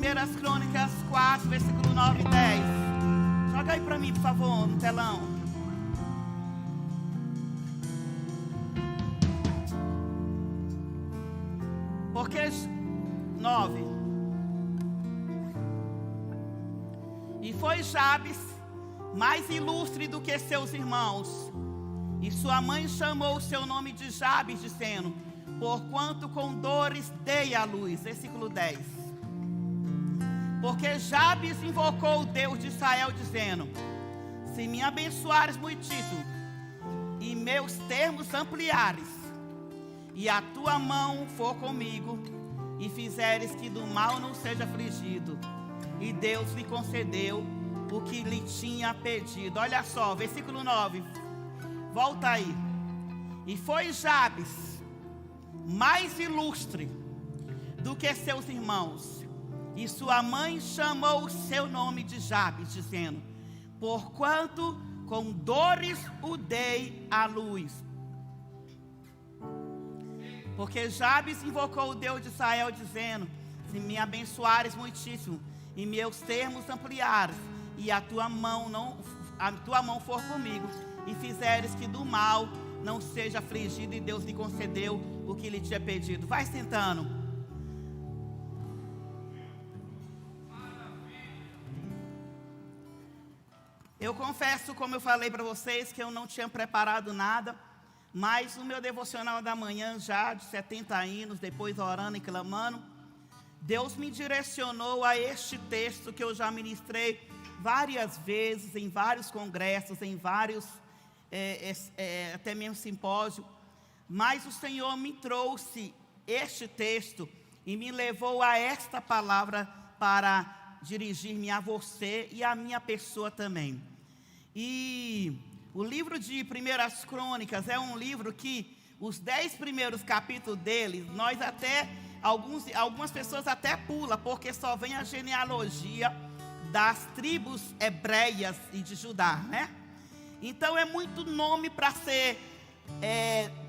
1 Crônicas 4, versículo 9 e 10. Joga aí para mim, por favor, no telão. Porque 9. E foi Jabes mais ilustre do que seus irmãos, e sua mãe chamou o seu nome de Jabes, dizendo: porquanto com dores dei à luz. Versículo 10. Porque Jabes invocou o Deus de Israel, dizendo: se me abençoares muitíssimo, e meus termos ampliares, e a tua mão for comigo, e fizeres que do mal não seja afligido. E Deus lhe concedeu o que lhe tinha pedido. Olha só, versículo 9. Volta aí. E foi Jabes mais ilustre do que seus irmãos, e sua mãe chamou o seu nome de Jabes, dizendo: porquanto com dores o dei à luz. Porque Jabes invocou o Deus de Israel, dizendo: se me abençoares muitíssimo, e meus termos ampliares, e a tua mão for comigo, e fizeres que do mal não seja afligido, e Deus lhe concedeu o que lhe tinha pedido. Vai sentando. Eu confesso, como eu falei para vocês, que eu não tinha preparado nada, mas o meu devocional da manhã, já de 70 anos, depois orando e clamando, Deus me direcionou a este texto que eu já ministrei várias vezes, em vários congressos, em vários, até mesmo simpósio. Mas o Senhor me trouxe este texto e me levou a esta palavra para dirigir-me a você e a minha pessoa também. E o livro de 1 Crônicas é um livro que os 10 primeiros capítulos dele, algumas pessoas até pulam, porque só vem a genealogia das tribos hebreias e de Judá, né? Então é muito nome para ser,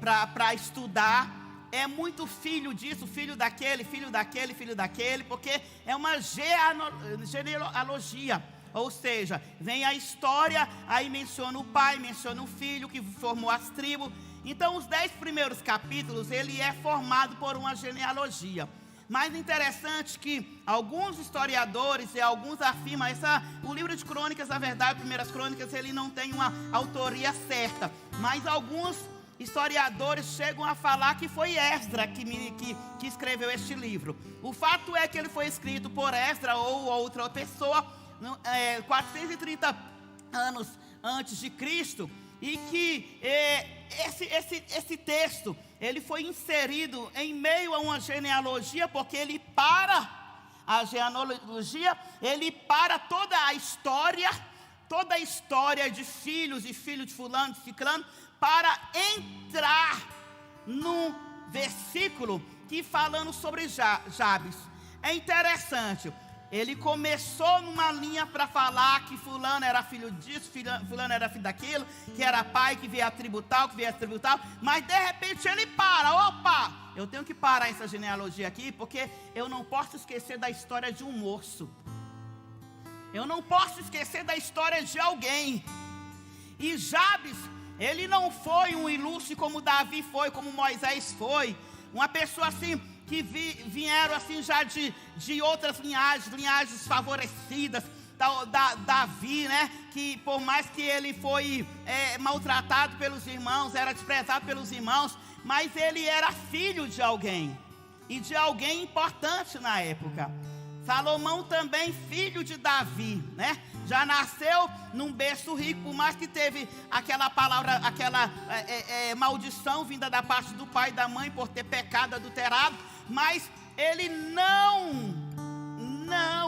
para estudar. É muito filho disso, filho daquele, filho daquele, filho daquele, porque é uma genealogia. Ou seja, vem a história, aí menciona o pai, menciona o filho que formou as tribos. Então os 10 primeiros capítulos, ele é formado por uma genealogia. Mas interessante que alguns historiadores e alguns afirmam, o livro de Crônicas, na verdade, 1 Crônicas, ele não tem uma autoria certa. Mas alguns historiadores chegam a falar que foi Esdra que escreveu este livro. O fato é que ele foi escrito por Esdra ou outra pessoa, 430 anos antes de Cristo, e que esse texto, ele foi inserido em meio a uma genealogia, porque ele para a genealogia, ele para toda a história de filhos e filhos de fulano, de ciclano, para entrar num versículo que falando sobre Jabes. É interessante. Ele começou numa linha para falar que fulano era filho disso, fulano era filho daquilo, que era pai, que veio a tribo tal, que veio a tribo tal. Mas de repente ele para. Opa, eu tenho que parar essa genealogia aqui, porque eu não posso esquecer da história de um moço. Eu não posso esquecer da história de alguém. E Jabes, ele não foi um ilustre como Davi foi, como Moisés foi. Uma pessoa assim, que vieram assim já de outras linhagens favorecidas. Davi, né, que por mais que ele foi maltratado pelos irmãos, era desprezado pelos irmãos, mas ele era filho de alguém, e de alguém importante na época. Salomão também filho de Davi, né? Já nasceu num berço rico, por mais que teve aquela palavra, aquela maldição vinda da parte do pai e da mãe por ter pecado adulterado. Mas ele não,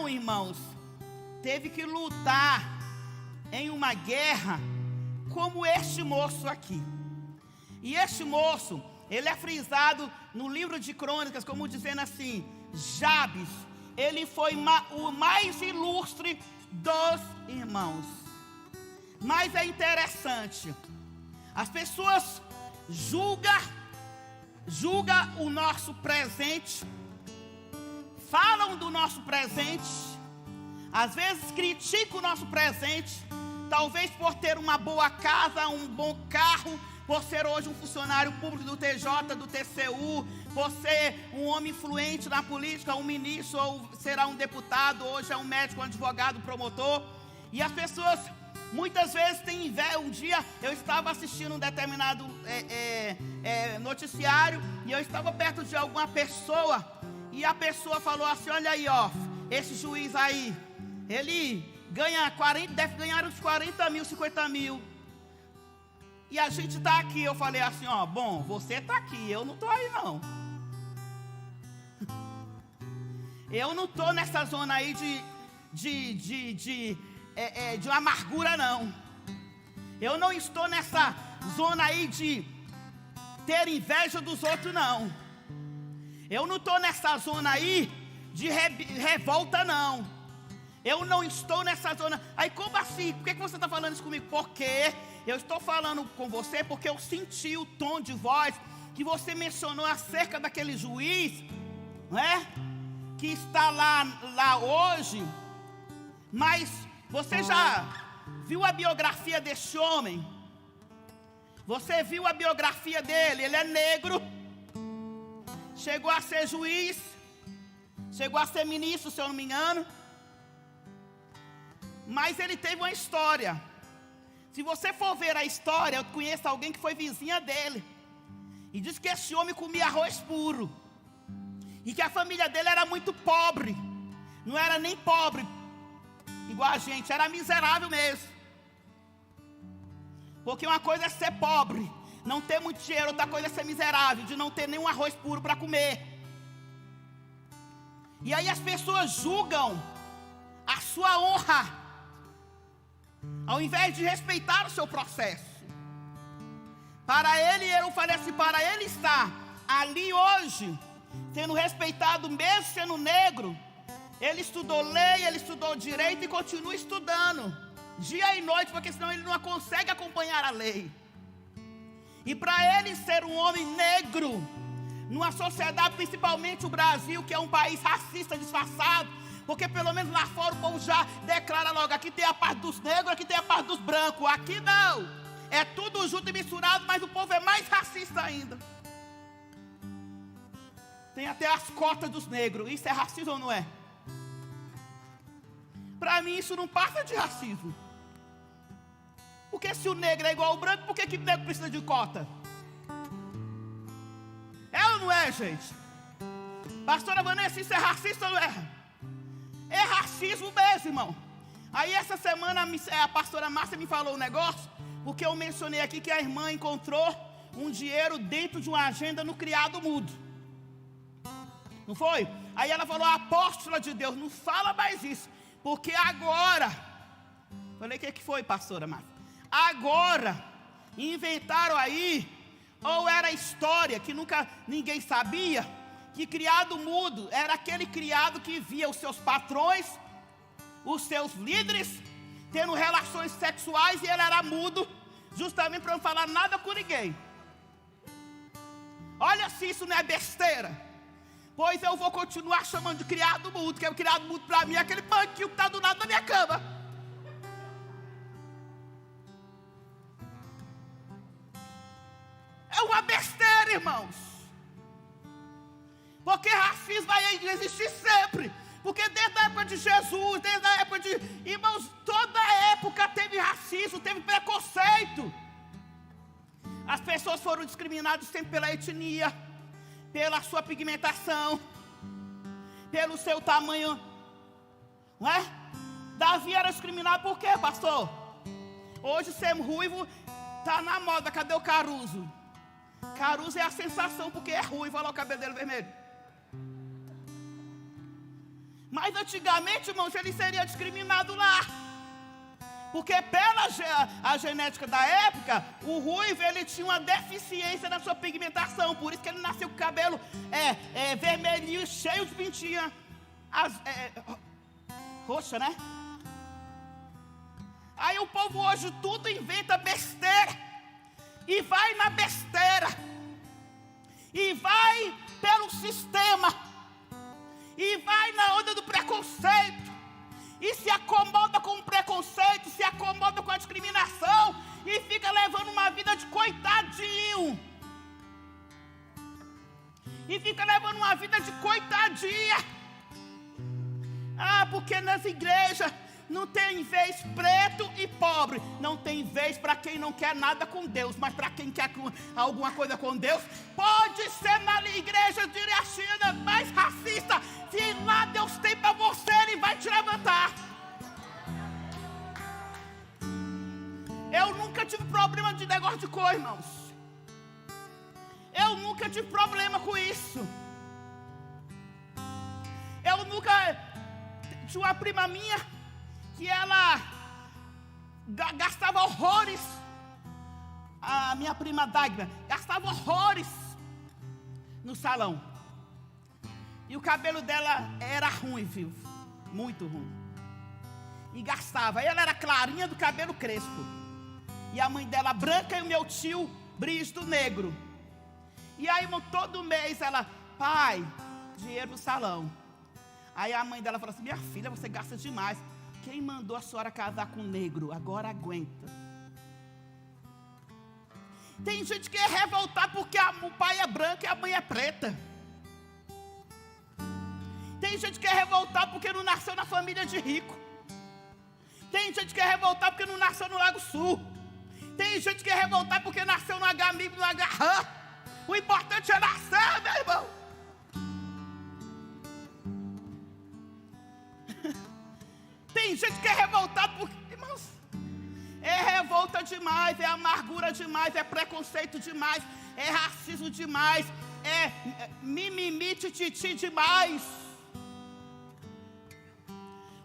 irmãos, teve que lutar em uma guerra como este moço aqui. E este moço, ele é frisado no livro de Crônicas como dizendo assim: Jabes, ele foi o mais ilustre dos irmãos. Mas é interessante, as pessoas julga o nosso presente, falam do nosso presente, às vezes criticam o nosso presente, talvez por ter uma boa casa, um bom carro, por ser hoje um funcionário público do TJ, do TCU, por ser um homem influente na política, um ministro, ou será um deputado, hoje é um médico, um advogado, um promotor. E as pessoas muitas vezes têm inveja. Um dia eu estava assistindo um determinado noticiário, e eu estava perto de alguma pessoa, e a pessoa falou assim: olha aí, ó, esse juiz aí, ele ganha 40, deve ganhar uns 40 mil, 50 mil. E a gente está aqui. Eu falei assim, ó, bom, você está aqui, eu não estou aí não. Eu não estou nessa zona aí de amargura não. Eu não estou nessa zona aí de ter inveja dos outros não. Eu não estou nessa zona aí de revolta não. Eu não estou nessa zona. Aí como assim? Por que você está falando isso comigo? Porque eu estou falando com você porque eu senti o tom de voz que você mencionou acerca daquele juiz, não é? Que está lá hoje. Mas você já viu a biografia desse homem? Você viu a biografia dele? Ele é negro, chegou a ser juiz, chegou a ser ministro, se eu não me engano. Mas ele teve uma história. Se você for ver a história, eu conheço alguém que foi vizinha dele, e diz que esse homem comia arroz puro, e que a família dele era muito pobre. Não era nem pobre igual a gente, era miserável mesmo. Porque uma coisa é ser pobre, não ter muito dinheiro, outra coisa é ser miserável, de não ter nenhum arroz puro para comer. E aí as pessoas julgam a sua honra, ao invés de respeitar o seu processo. Para ele, eu falei assim, para ele estar ali hoje, sendo respeitado mesmo sendo negro, ele estudou lei, ele estudou direito e continua estudando, dia e noite, porque senão ele não consegue acompanhar a lei. E para ele ser um homem negro, numa sociedade, principalmente o Brasil, que é um país racista disfarçado, porque pelo menos lá fora o povo já declara logo, aqui tem a parte dos negros, aqui tem a parte dos brancos. Aqui não, é tudo junto e misturado, mas o povo é mais racista ainda. Tem até as cotas dos negros. Isso é racismo ou não é? Para mim isso não passa de racismo. Porque se o negro é igual ao branco, por que o negro precisa de cota? É ou não é, gente? Pastora Vanessa, isso é racista ou não é? É racismo mesmo, irmão. Aí essa semana a pastora Márcia me falou um negócio, porque eu mencionei aqui que a irmã encontrou um dinheiro dentro de uma agenda no criado mudo. Não foi? Aí ela falou, apóstola de Deus, não fala mais isso, porque agora, falei, o que foi, pastora Márcia? Agora, inventaram aí, ou era história que nunca ninguém sabia, que criado mudo era aquele criado que via os seus patrões, os seus líderes, tendo relações sexuais, e ele era mudo, justamente para não falar nada com ninguém. Olha se isso não é besteira. Pois eu vou continuar chamando de criado mudo, porque o criado mudo para mim é aquele banquinho que está do lado da minha cama. É uma besteira, irmãos. Porque racismo vai existir sempre. Porque desde a época de Jesus, desde a época de... Irmãos, toda época teve racismo, teve preconceito. As pessoas foram discriminadas sempre pela etnia, pela sua pigmentação, pelo seu tamanho, não é? Davi era discriminado por quê, pastor? Hoje ser ruivo está na moda. Cadê o Caruso? Caruso é a sensação porque é ruivo. Olha lá o cabelo dele vermelho. Mas antigamente, irmãos, ele seria discriminado lá, porque pela a genética da época, o ruivo ele tinha uma deficiência na sua pigmentação. Por isso que ele nasceu com o cabelo vermelhinho, cheio de pintinha roxa, né? Aí o povo hoje tudo inventa besteira, e vai na besteira, e vai pelo sistema, e vai na onda do preconceito, e se acomoda com o preconceito, se acomoda com a discriminação, e fica levando uma vida de coitadinho, e fica levando uma vida de coitadinha. Porque nas igrejas não tem vez preto e pobre, não tem vez para quem não quer nada com Deus, mas para quem quer alguma coisa com Deus, pode ser na igreja de China mais racista, se lá Deus tem para você, Ele vai te levantar. Eu nunca tive problema de negócio de cor, irmãos. Eu nunca tive problema com isso. Eu nunca... Tinha uma prima minha que ela gastava horrores. A minha prima Dagmar gastava horrores no salão. E o cabelo dela era ruim, viu? Muito ruim. E gastava. Ela era clarinha do cabelo crespo. E a mãe dela branca e o meu tio brígido negro. E aí, irmão, todo mês ela, pai, dinheiro no salão. Aí a mãe dela falou assim, minha filha, você gasta demais. Quem mandou a senhora casar com negro? Agora aguenta. Tem gente que é revoltada porque o pai é branco e a mãe é preta. Tem gente que é revoltada porque não nasceu na família de rico. Tem gente que é revoltada porque não nasceu no Lago Sul. Tem gente que é revoltada porque nasceu no HMIB, no HRAM. O importante é nascer, meu irmão. Tem gente que é revoltada porque, irmãos, é revolta demais, é amargura demais, é preconceito demais, é racismo demais, é mimimi, tititi demais.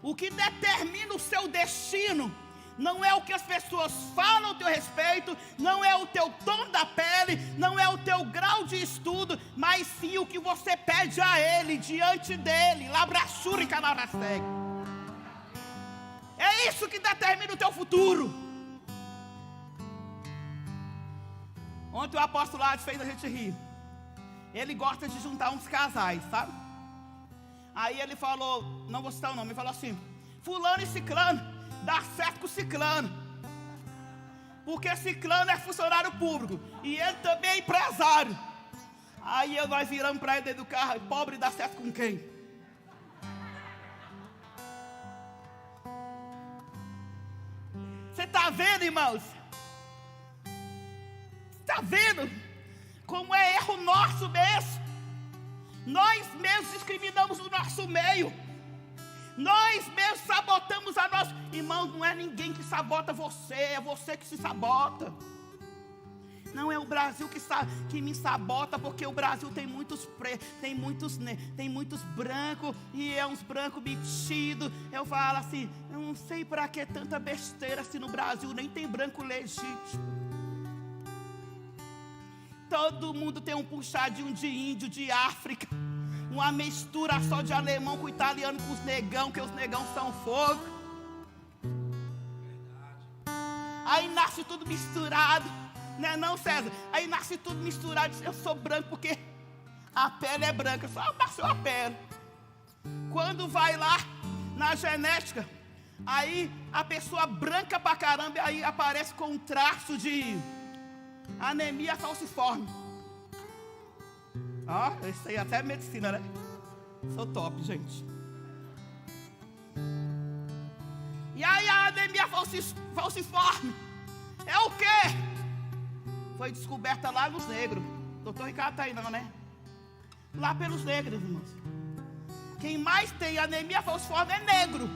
O que determina o seu destino não é o que as pessoas falam a teu respeito, não é o teu tom da pele, não é o teu grau de estudo, mas sim o que você pede a Ele, diante dEle. Labraçura e canarasteg. É isso que determina o teu futuro. Ontem o apóstolo Hades fez a gente rir. Ele gosta de juntar uns casais, sabe? Aí ele falou, não vou citar o nome, ele falou assim, fulano e ciclano, dá certo com ciclano, porque ciclano é funcionário público, e ele também é empresário. Aí nós viramos para ele dentro do carro, pobre dá certo com quem? Você está vendo, irmãos? Está vendo como é erro nosso mesmo? Nós mesmos discriminamos o nosso meio. Nós mesmos sabotamos a nossa... Irmãos, não é ninguém que sabota você, é você que se sabota. Não é o Brasil que me sabota, porque o Brasil tem muitos pretos, tem muitos brancos, e é uns brancos metidos. Eu falo assim, eu não sei para que tanta besteira se no Brasil nem tem branco legítimo. Todo mundo tem um puxadinho de índio, de África, uma mistura só de alemão com italiano, com os negão, que os negão são fogo. Aí nasce tudo misturado. Não é não, César? Aí nasce tudo misturado. Eu sou branco porque a pele é branca. Só nasceu a pele. Quando vai lá na genética, aí a pessoa branca pra caramba, aí aparece com um traço de anemia falciforme. Ó, isso aí até é medicina, né? Sou top, gente. E aí a anemia falciforme é o quê? Foi descoberta lá nos negros. Doutor Ricardo tá aí não, né? Lá pelos negros, irmãos. Quem mais tem anemia falciforme é negro.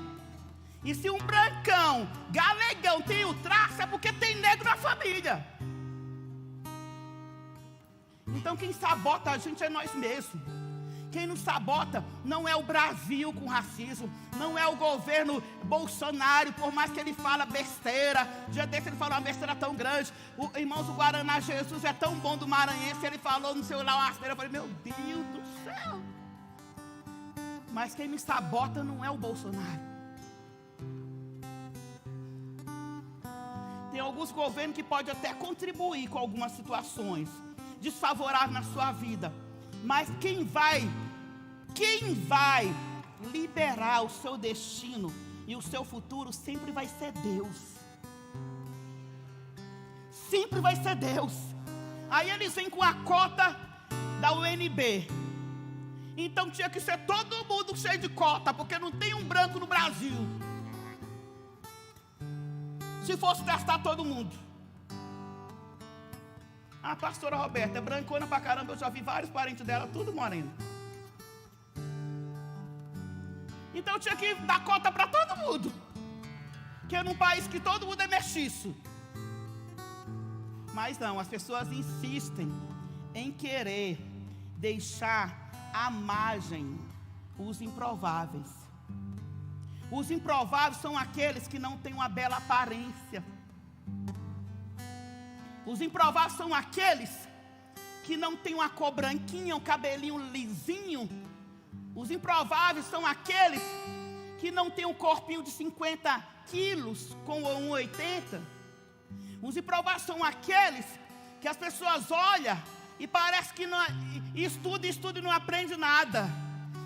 E se um brancão, galegão tem o traço, é porque tem negro na família. Então quem sabota a gente é nós mesmos. Quem nos sabota não é o Brasil com racismo, não é o governo Bolsonaro, por mais que ele fala besteira. Dia desse ele falou uma besteira tão grande. Irmãos, o Guaraná Jesus é tão bom do maranhense, ele falou no seu lá uma asneira. Eu falei, meu Deus do céu. Mas quem me sabota não é o Bolsonaro. Tem alguns governos que podem até contribuir com algumas situações desfavoráveis na sua vida, mas quem vai Quem vai liberar o seu destino e o seu futuro sempre vai ser Deus. Sempre vai ser Deus. Aí eles vêm com a cota da UNB. Então tinha que ser todo mundo cheio de cota, porque não tem um branco no Brasil. Se fosse testar todo mundo. A pastora Roberta é brancona pra caramba, eu já vi vários parentes dela, tudo moreno. Então tinha que dar cota para todo mundo. Que é num país que todo mundo é mestiço. Mas não, as pessoas insistem em querer deixar à margem os improváveis. Os improváveis são aqueles que não têm uma bela aparência. Os improváveis são aqueles que não têm uma cor branquinha, um cabelinho lisinho. Os improváveis são aqueles que não têm um corpinho de 50 quilos com 1,80. Os improváveis são aqueles que as pessoas olham e parece que não, estuda e não aprende nada.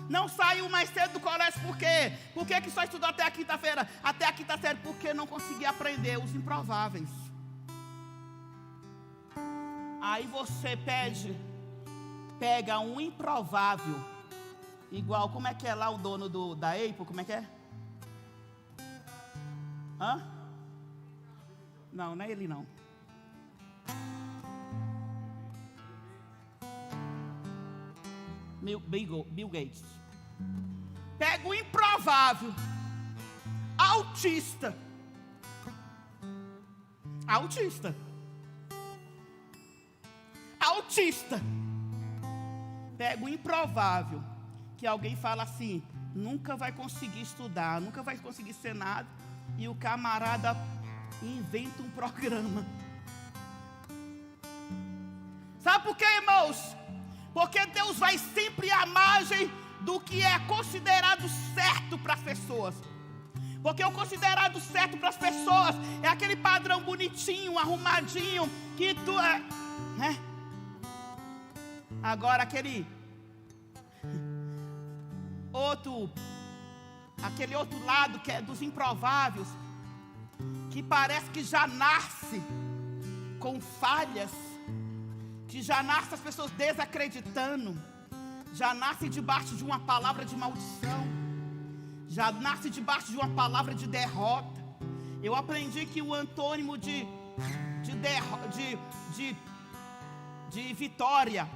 Não saiu mais cedo do colégio, por quê? Por que só estudou até a quinta-feira? Até a quinta série, porque não conseguia aprender. Os improváveis. Aí você pega um improvável, igual, como é que é lá o dono da Apple, como é que é? Hã? Não é ele não. Bill Gates. Pega o improvável, autista. Pega o improvável, que alguém fala assim, nunca vai conseguir estudar, nunca vai conseguir ser nada, e o camarada inventa um programa. Sabe por quê, irmãos? Porque Deus vai sempre à margem do que é considerado certo para as pessoas. Porque o considerado certo para as pessoas é aquele padrão bonitinho, arrumadinho, que tu é, né? Agora aquele outro lado que é dos improváveis, que parece que já nasce com falhas, que já nasce as pessoas desacreditando, já nasce debaixo de uma palavra de maldição, já nasce debaixo de uma palavra de derrota. Eu aprendi que o antônimo de vitória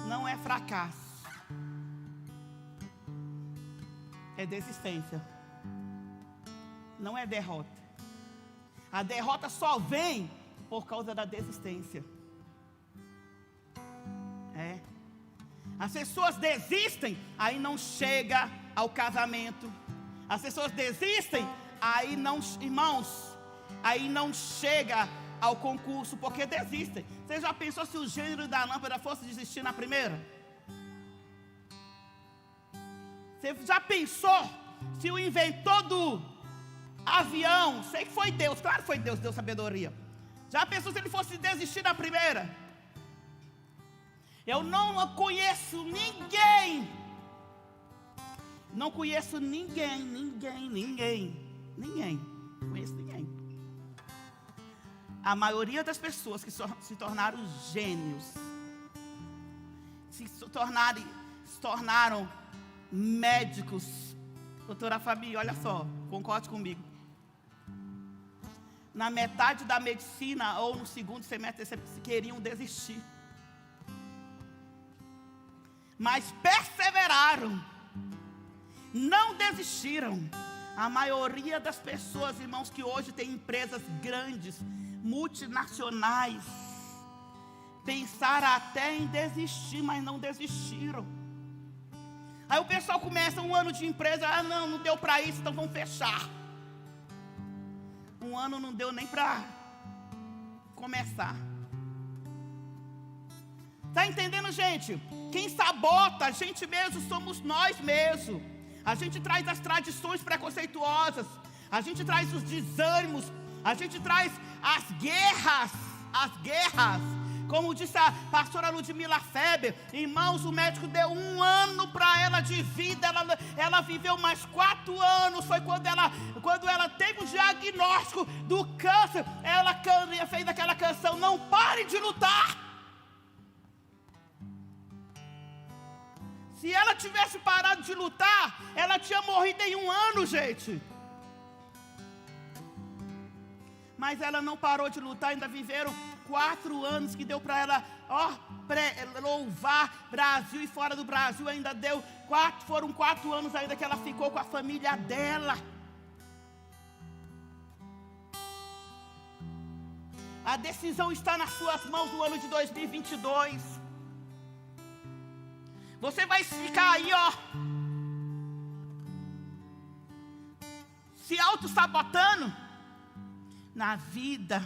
não é fracasso, é desistência, não é derrota. A derrota só vem por causa da desistência. As pessoas desistem, aí não chega ao casamento. As pessoas desistem, aí não, irmãos, aí não chega ao concurso, porque desistem. Você já pensou se o gênero da lâmpada fosse desistir na primeira? Você já pensou se o inventor do avião, sei que foi Deus, claro que foi Deus, deu sabedoria. Já pensou se ele fosse desistir na primeira? Eu não conheço ninguém. Não conheço ninguém. Não conheço ninguém. A maioria das pessoas que se tornaram gênios, se tornaram médicos. Doutora Fabi, olha só, concorde comigo. Na metade da medicina ou no segundo semestre queriam desistir. Mas perseveraram, não desistiram. A maioria das pessoas, irmãos, que hoje tem empresas grandes, multinacionais, pensaram até em desistir, mas não desistiram. Aí o pessoal começa um ano de empresa, não deu para isso, então vamos fechar. Um ano não deu nem para começar. Está entendendo, gente? Quem sabota a gente mesmo somos nós mesmos. A gente traz as tradições preconceituosas, a gente traz os desânimos, a gente traz as guerras Como disse a pastora Ludmila Feber, irmãos, o médico deu 1 ano para ela de vida, ela viveu mais 4 anos. Foi quando ela teve o diagnóstico do câncer, ela fez aquela canção, Não Pare de Lutar. Se ela tivesse parado de lutar, ela tinha morrido em 1 ano, gente. Mas ela não parou de lutar, ainda viveram 4 anos que deu para ela, louvar Brasil e fora do Brasil, ainda deu 4, foram 4 anos ainda que ela ficou com a família dela. A decisão está nas suas mãos no ano de 2022. Você vai ficar aí, se auto-sabotando. Na vida,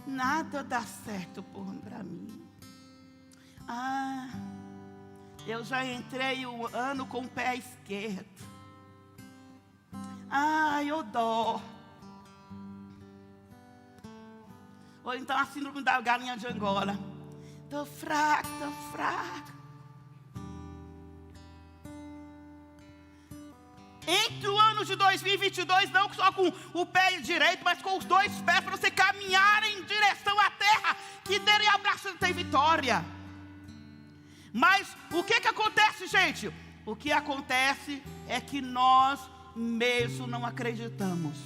nada dá certo para mim. Eu já entrei o ano com o pé esquerdo. Eu dó. Ou então a síndrome da galinha de Angola. Tô fraco, tô fraco. Entre o ano de 2022, não só com o pé direito, mas com os 2 pés, para você caminhar em direção à terra, que dele abraço tem vitória. Mas o que acontece, gente? O que acontece é que nós mesmo não acreditamos.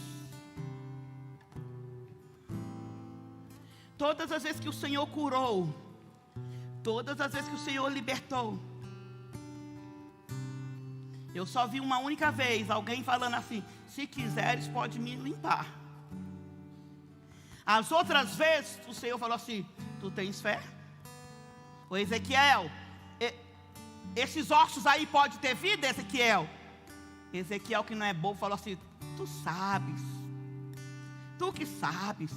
Todas as vezes que o Senhor curou, todas as vezes que o Senhor libertou, eu só vi uma única vez alguém falando assim: se quiseres pode me limpar. As outras vezes o Senhor falou assim: tu tens fé? Ô Ezequiel, esses ossos aí podem ter vida, Ezequiel? Ezequiel, que não é bobo, falou assim: tu sabes, tu que sabes.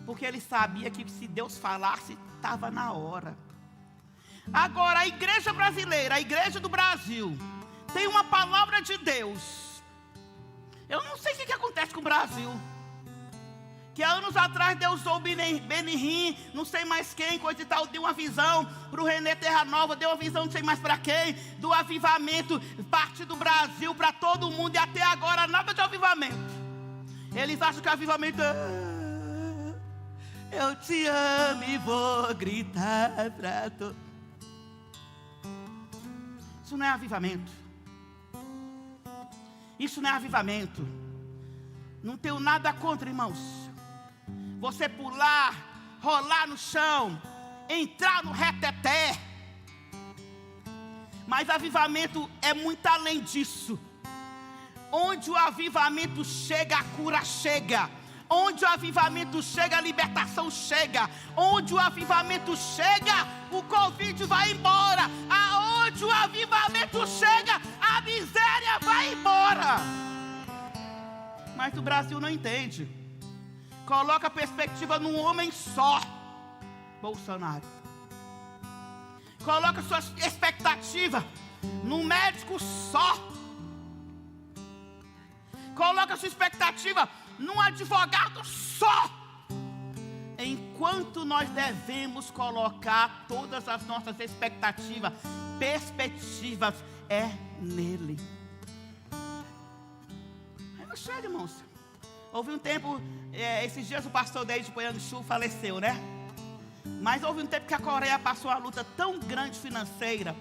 Porque ele sabia que se Deus falasse, estava na hora. Agora a igreja brasileira, a igreja do Brasil, tem uma palavra de Deus. Eu não sei o que acontece com o Brasil. Que há anos atrás Deus usou o Benihim, não sei mais quem, coisa e tal, deu uma visão para o René Terra Nova, deu uma visão não sei mais para quem, do avivamento, parte do Brasil para todo mundo, e até agora nada de avivamento. Eles acham que o avivamento eu te amo e vou gritar para todo. Isso não é avivamento. Isso não é avivamento. Não tenho nada contra, irmãos. Você pular, rolar no chão, entrar no reteté. Mas avivamento é muito além disso. Onde o avivamento chega, a cura chega. Onde o avivamento chega, a libertação chega. Onde o avivamento chega, o Covid vai embora. Aonde o avivamento chega, a miséria vai embora. Mas o Brasil não entende. Coloca a perspectiva num homem só, Bolsonaro. Coloca sua expectativa num médico só. Coloca sua expectativa num advogado só. Enquanto nós devemos colocar todas as nossas expectativas, perspectivas, é nele. Aí não chega, irmãos. Houve um tempo, esses dias o pastor Deide Poianchu faleceu, né? Mas houve um tempo que a Coreia passou uma luta tão grande financeira.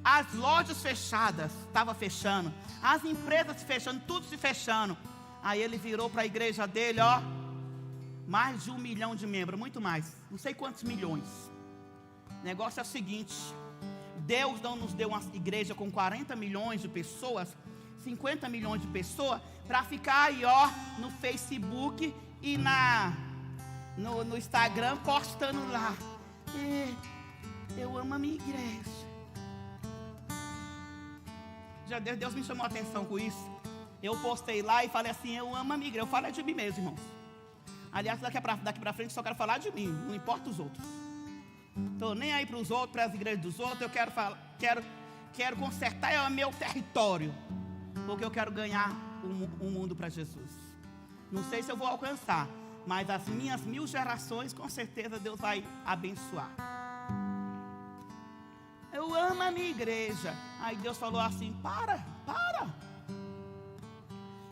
As lojas fechadas, estavam fechando. As empresas se fechando, tudo se fechando. Aí ele virou para a igreja dele, mais de 1 milhão de membros, muito mais. Não sei quantos milhões. O negócio é o seguinte: Deus não nos deu uma igreja com 40 milhões de pessoas, 50 milhões de pessoas, para ficar aí, no Facebook e no Instagram, postando lá: eu amo a minha igreja. Já Deus me chamou a atenção com isso. Eu postei lá e falei assim: eu amo a minha igreja. Eu falo de mim mesmo, irmãos. Aliás, daqui para frente só quero falar de mim, não importa os outros. Estou nem aí para os outros, para as igrejas dos outros. Eu quero consertar o meu território, porque eu quero ganhar o mundo para Jesus. Não sei se eu vou alcançar, mas as minhas 1000 gerações, com certeza Deus vai abençoar. Eu amo a minha igreja. Aí Deus falou assim: para.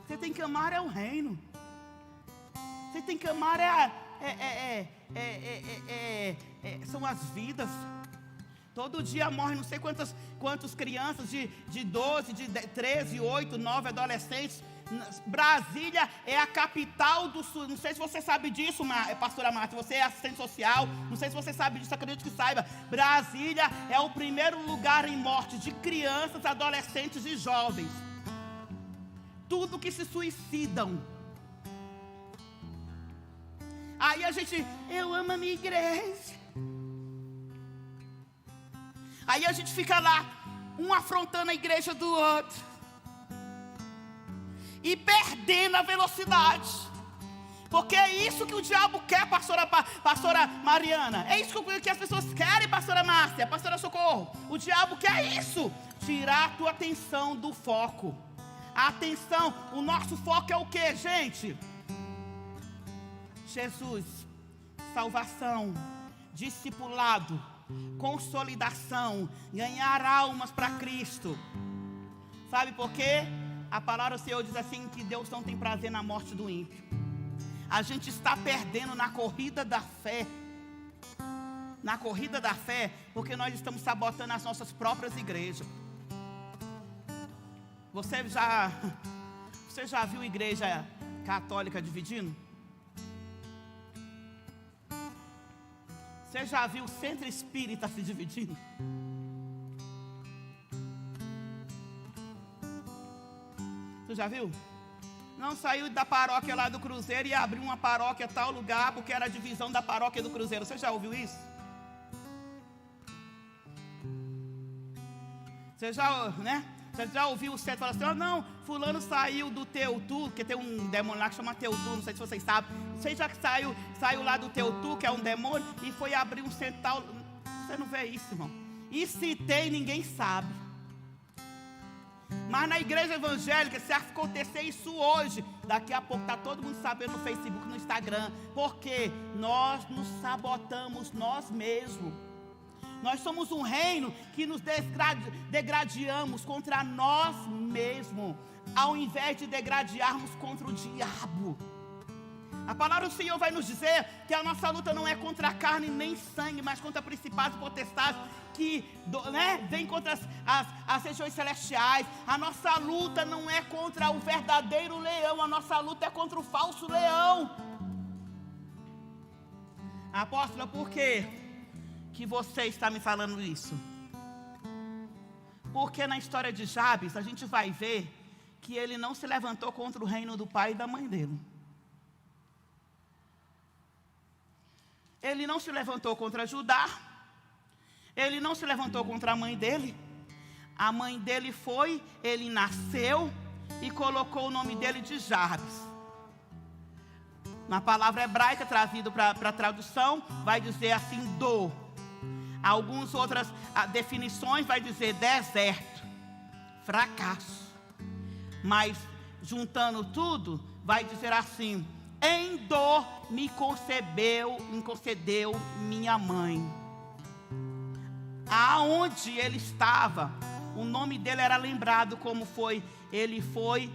Você tem que amar o reino. Você tem que amar são as vidas. Todo dia morre não sei quantas crianças de 12, de 13, 8, 9 adolescentes. Brasília é a capital do sul. Não sei se você sabe disso, pastora Marta. Você é assistente social. Não sei se você sabe disso, acredito que saiba. Brasília é o primeiro lugar em morte de crianças, adolescentes e jovens. Tudo que se suicidam. Aí a gente, eu amo a minha igreja. Aí a gente fica lá, um afrontando a igreja do outro. E perdendo a velocidade. Porque é isso que o diabo quer, pastora Mariana. É isso que as pessoas querem, pastora Márcia, pastora Socorro. O diabo quer isso. Tirar a tua atenção do foco. A atenção, o nosso foco é o que, gente? Jesus, salvação, discipulado, consolidação, ganhar almas para Cristo. Sabe por quê? A palavra do Senhor diz assim, que Deus não tem prazer na morte do ímpio. A gente está perdendo na corrida da fé. Na corrida da fé, porque nós estamos sabotando as nossas próprias igrejas. Você já viu igreja católica dividindo? Você já viu o centro espírita se dividindo? Você já viu? Não saiu da paróquia lá do Cruzeiro e abriu uma paróquia em tal lugar porque era a divisão da paróquia do Cruzeiro. Você já ouviu isso? Você já ouviu o certo falar assim: oh, não, fulano saiu do Teutu, porque tem um demônio lá que chama Teutu, não sei se vocês sabem. Você já saiu lá do Teutu, que é um demônio, e foi abrir um centro tal. Você não vê isso, irmão. E se tem, ninguém sabe. Mas na igreja evangélica, se acontecer isso hoje, daqui a pouco está todo mundo sabendo no Facebook, no Instagram. Porque nós nos sabotamos nós mesmos. Nós somos um reino que nos degradamos contra nós mesmos, ao invés de degradarmos contra o diabo. A palavra do Senhor vai nos dizer que a nossa luta não é contra a carne nem sangue, mas contra principados e potestades que vem contra as regiões celestiais. A nossa luta não é contra o verdadeiro leão, a nossa luta é contra o falso leão. Apóstola, por quê que você está me falando isso? Porque na história de Jabes a gente vai ver que ele não se levantou contra o reino do pai e da mãe dele. Ele não se levantou contra Judá. Ele não se levantou contra a mãe dele. A mãe dele ele nasceu e colocou o nome dele de Jabes. Na palavra hebraica, trazido para a tradução, vai dizer assim, dor. Algumas outras definições vai dizer deserto, fracasso. Mas juntando tudo, vai dizer assim: em dor me concedeu minha mãe. Aonde ele estava, o nome dele era lembrado como ele foi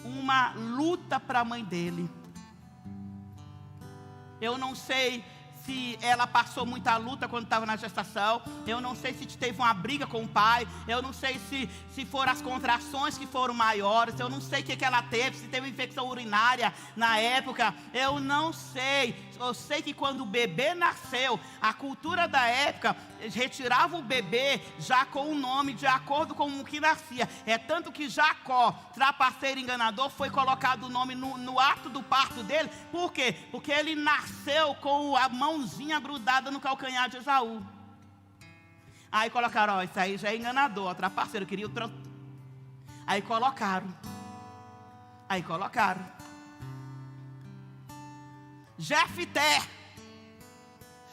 uma luta para a mãe dele. Eu não sei se ela passou muita luta quando estava na gestação. Eu não sei se teve uma briga com o pai. Eu não sei se foram as contrações que foram maiores. Eu não sei o que ela teve, se teve infecção urinária na época. Eu não sei. Eu sei que quando o bebê nasceu, a cultura da época retirava o bebê já com o nome de acordo com o que nascia. É tanto que Jacó, trapaceiro enganador, foi colocado o nome no ato do parto dele. Por quê? Porque ele nasceu com a mãozinha grudada no calcanhar de Esaú. Aí colocaram, isso aí já é enganador, trapaceiro, queria o trono. Aí colocaram. Jefté,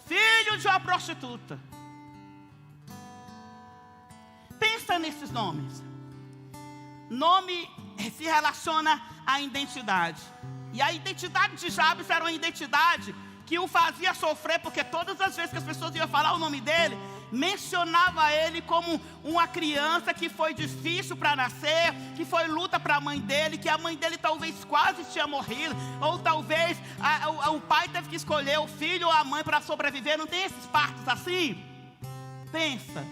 filho de uma prostituta. Pensa nesses nomes. Nome se relaciona à identidade. E a identidade de Jabes era uma identidade que o fazia sofrer, porque todas as vezes que as pessoas iam falar o nome dele, mencionava ele como uma criança que foi difícil para nascer, que foi luta para a mãe dele, que a mãe dele talvez quase tinha morrido, ou talvez o pai teve que escolher o filho ou a mãe para sobreviver. Não tem esses partos assim? Pensa.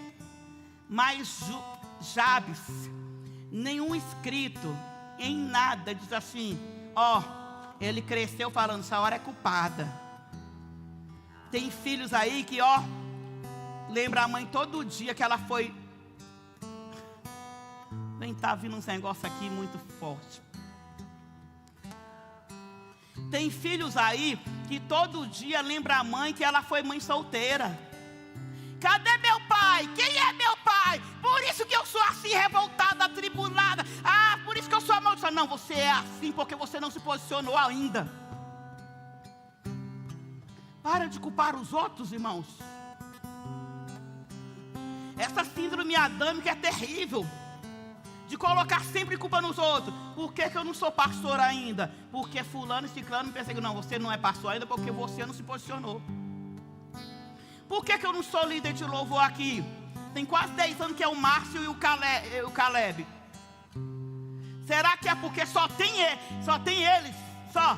Mas Jabes, nenhum escrito em nada diz assim: ó, ele cresceu falando, essa hora é culpada. Tem filhos aí que, ó, lembra a mãe todo dia que ela foi. Vem, tá vindo uns negócios aqui muito forte. Tem filhos aí que todo dia lembra a mãe que ela foi mãe solteira. Cadê meu pai? Quem é meu pai? Por isso que eu sou assim, revoltada, atribulada. Ah, por isso que eu sou amaldiçoada. Não, você é assim porque você não se posicionou ainda. Para de culpar os outros, irmãos. Essa síndrome adâmica é terrível, de colocar sempre culpa nos outros. Por que eu não sou pastor ainda? Porque fulano e ciclano me perseguem. Não, você não é pastor ainda porque você não se posicionou. Por que eu não sou líder de louvor aqui? Tem quase 10 anos que é o Márcio e o Caleb. Será que é porque só tem eles? Só.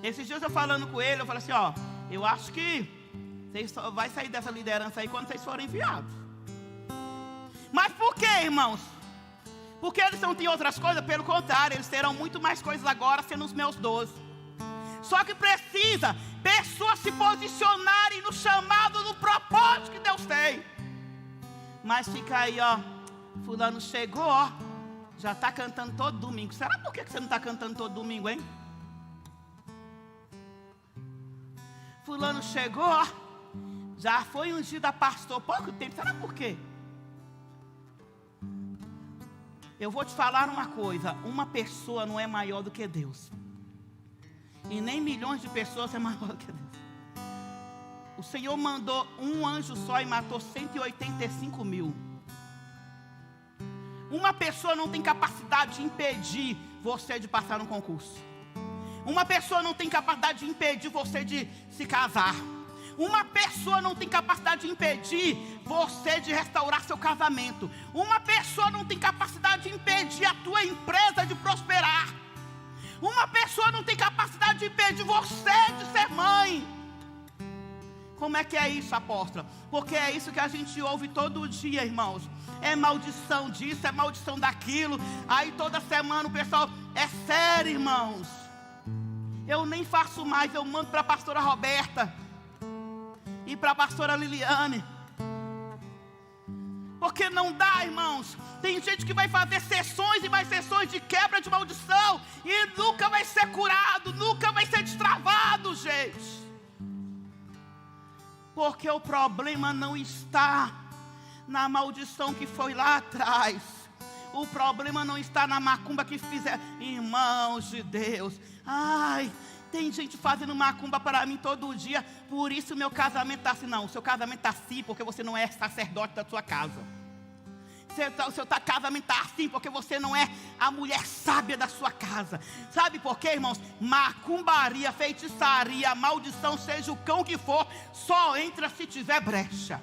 Esses dias eu falando com ele, eu falei assim, ó, eu acho que vocês só vai sair dessa liderança aí quando vocês forem enviados. Mas por que, irmãos? Porque eles não têm outras coisas? Pelo contrário, eles terão muito mais coisas agora sendo os meus 12. Só que precisa pessoas se posicionarem no chamado, no propósito que Deus tem. Mas fica aí, ó, fulano chegou, ó, já está cantando todo domingo. Será por que você não está cantando todo domingo, hein? Fulano chegou, ó, já foi ungido a pastor há pouco tempo. Será por quê? Eu vou te falar uma coisa: uma pessoa não é maior do que Deus, e nem milhões de pessoas é maior do que Deus. O Senhor mandou um anjo só e matou 185 mil. Uma pessoa não tem capacidade de impedir você de passar no concurso. Uma pessoa não tem capacidade de impedir você de se casar. Uma pessoa não tem capacidade de impedir você de restaurar seu casamento. Uma pessoa não tem capacidade de impedir a tua empresa de prosperar. Uma pessoa não tem capacidade de impedir você de ser mãe. Como é que é isso, apóstola? Porque é isso que a gente ouve todo dia, irmãos. É maldição disso, é maldição daquilo. Aí toda semana o pessoal, é sério, irmãos. Eu nem faço mais, eu mando para a pastora Roberta e para a pastora Liliane. Porque não dá, irmãos. Tem gente que vai fazer sessões e mais sessões de quebra de maldição e nunca vai ser curado, nunca vai ser destravado, gente. Porque o problema não está na maldição que foi lá atrás. O problema não está na macumba que fizeram. Irmãos de Deus, ai, tem gente fazendo macumba para mim todo dia, por isso meu casamento está assim. Não, o seu casamento está assim porque você não é sacerdote da sua casa. O seu casamento está assim porque você não é a mulher sábia da sua casa. Sabe por quê, irmãos? Macumbaria, feitiçaria, maldição, seja o cão que for, só entra se tiver brecha.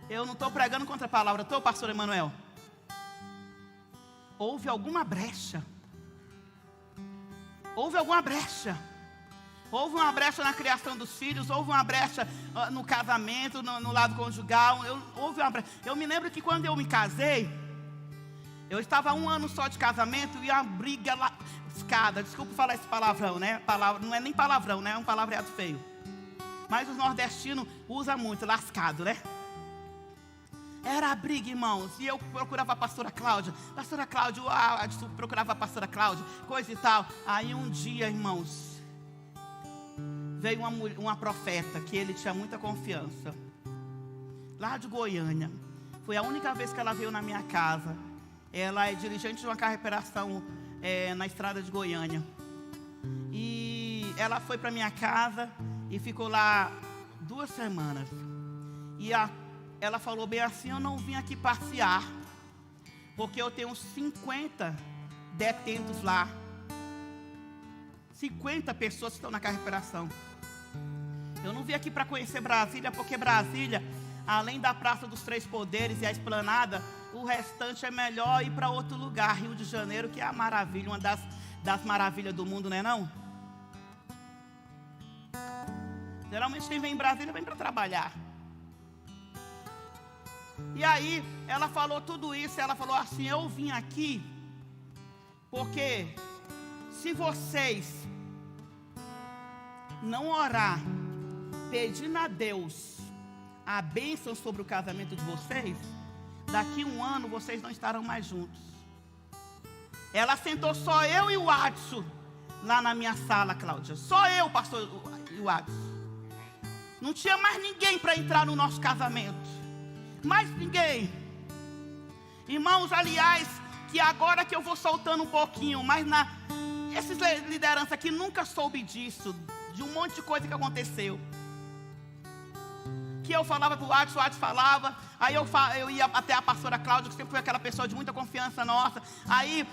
Eu não estou pregando contra a palavra, estou, pastor Emanuel? Houve alguma brecha. Houve alguma brecha. Houve uma brecha na criação dos filhos. Houve uma brecha no casamento, no lado conjugal. Houve uma brecha. Eu me lembro que quando eu me casei, eu estava 1 ano só de casamento e a briga lascada. Desculpa falar esse palavrão, né? Não é nem palavrão, né? É um palavreado feio. Mas os nordestinos usam muito, lascado, né? Era a briga, irmãos. E eu procurava a pastora Cláudia. Pastora Cláudia, procurava a pastora Cláudia, coisa e tal. Aí um dia, irmãos, veio uma profeta que ele tinha muita confiança, lá de Goiânia. Foi a única vez que ela veio na minha casa. Ela é dirigente de uma recuperação na estrada de Goiânia. E ela foi para minha casa e ficou lá 2 semanas. E ela falou bem assim: eu não vim aqui passear, Porque eu tenho 50 detentos lá. 50 pessoas que estão na casa de recuperação. Eu não vim aqui para conhecer Brasília, porque Brasília, além da Praça dos Três Poderes e a Esplanada, o restante é melhor ir para outro lugar. Rio de Janeiro, que é a maravilha, uma das maravilhas do mundo, não é não? Geralmente quem vem em Brasília vem para trabalhar. E aí, ela falou tudo isso, ela falou assim, eu vim aqui, porque se vocês não orar, pedindo a Deus a bênção sobre o casamento de vocês, daqui 1 ano vocês não estarão mais juntos. Ela sentou só eu e o Adson lá na minha sala, Cláudia. Só eu, pastor, e o Adson. Não tinha mais ninguém para entrar no nosso casamento. Mais ninguém. Irmãos, aliás, que agora que eu vou soltando um pouquinho, mas essas lideranças aqui nunca soube disso, de um monte de coisa que aconteceu. Que eu falava para o Adson falava, aí eu ia até a pastora Cláudia, que sempre foi aquela pessoa de muita confiança nossa. Aí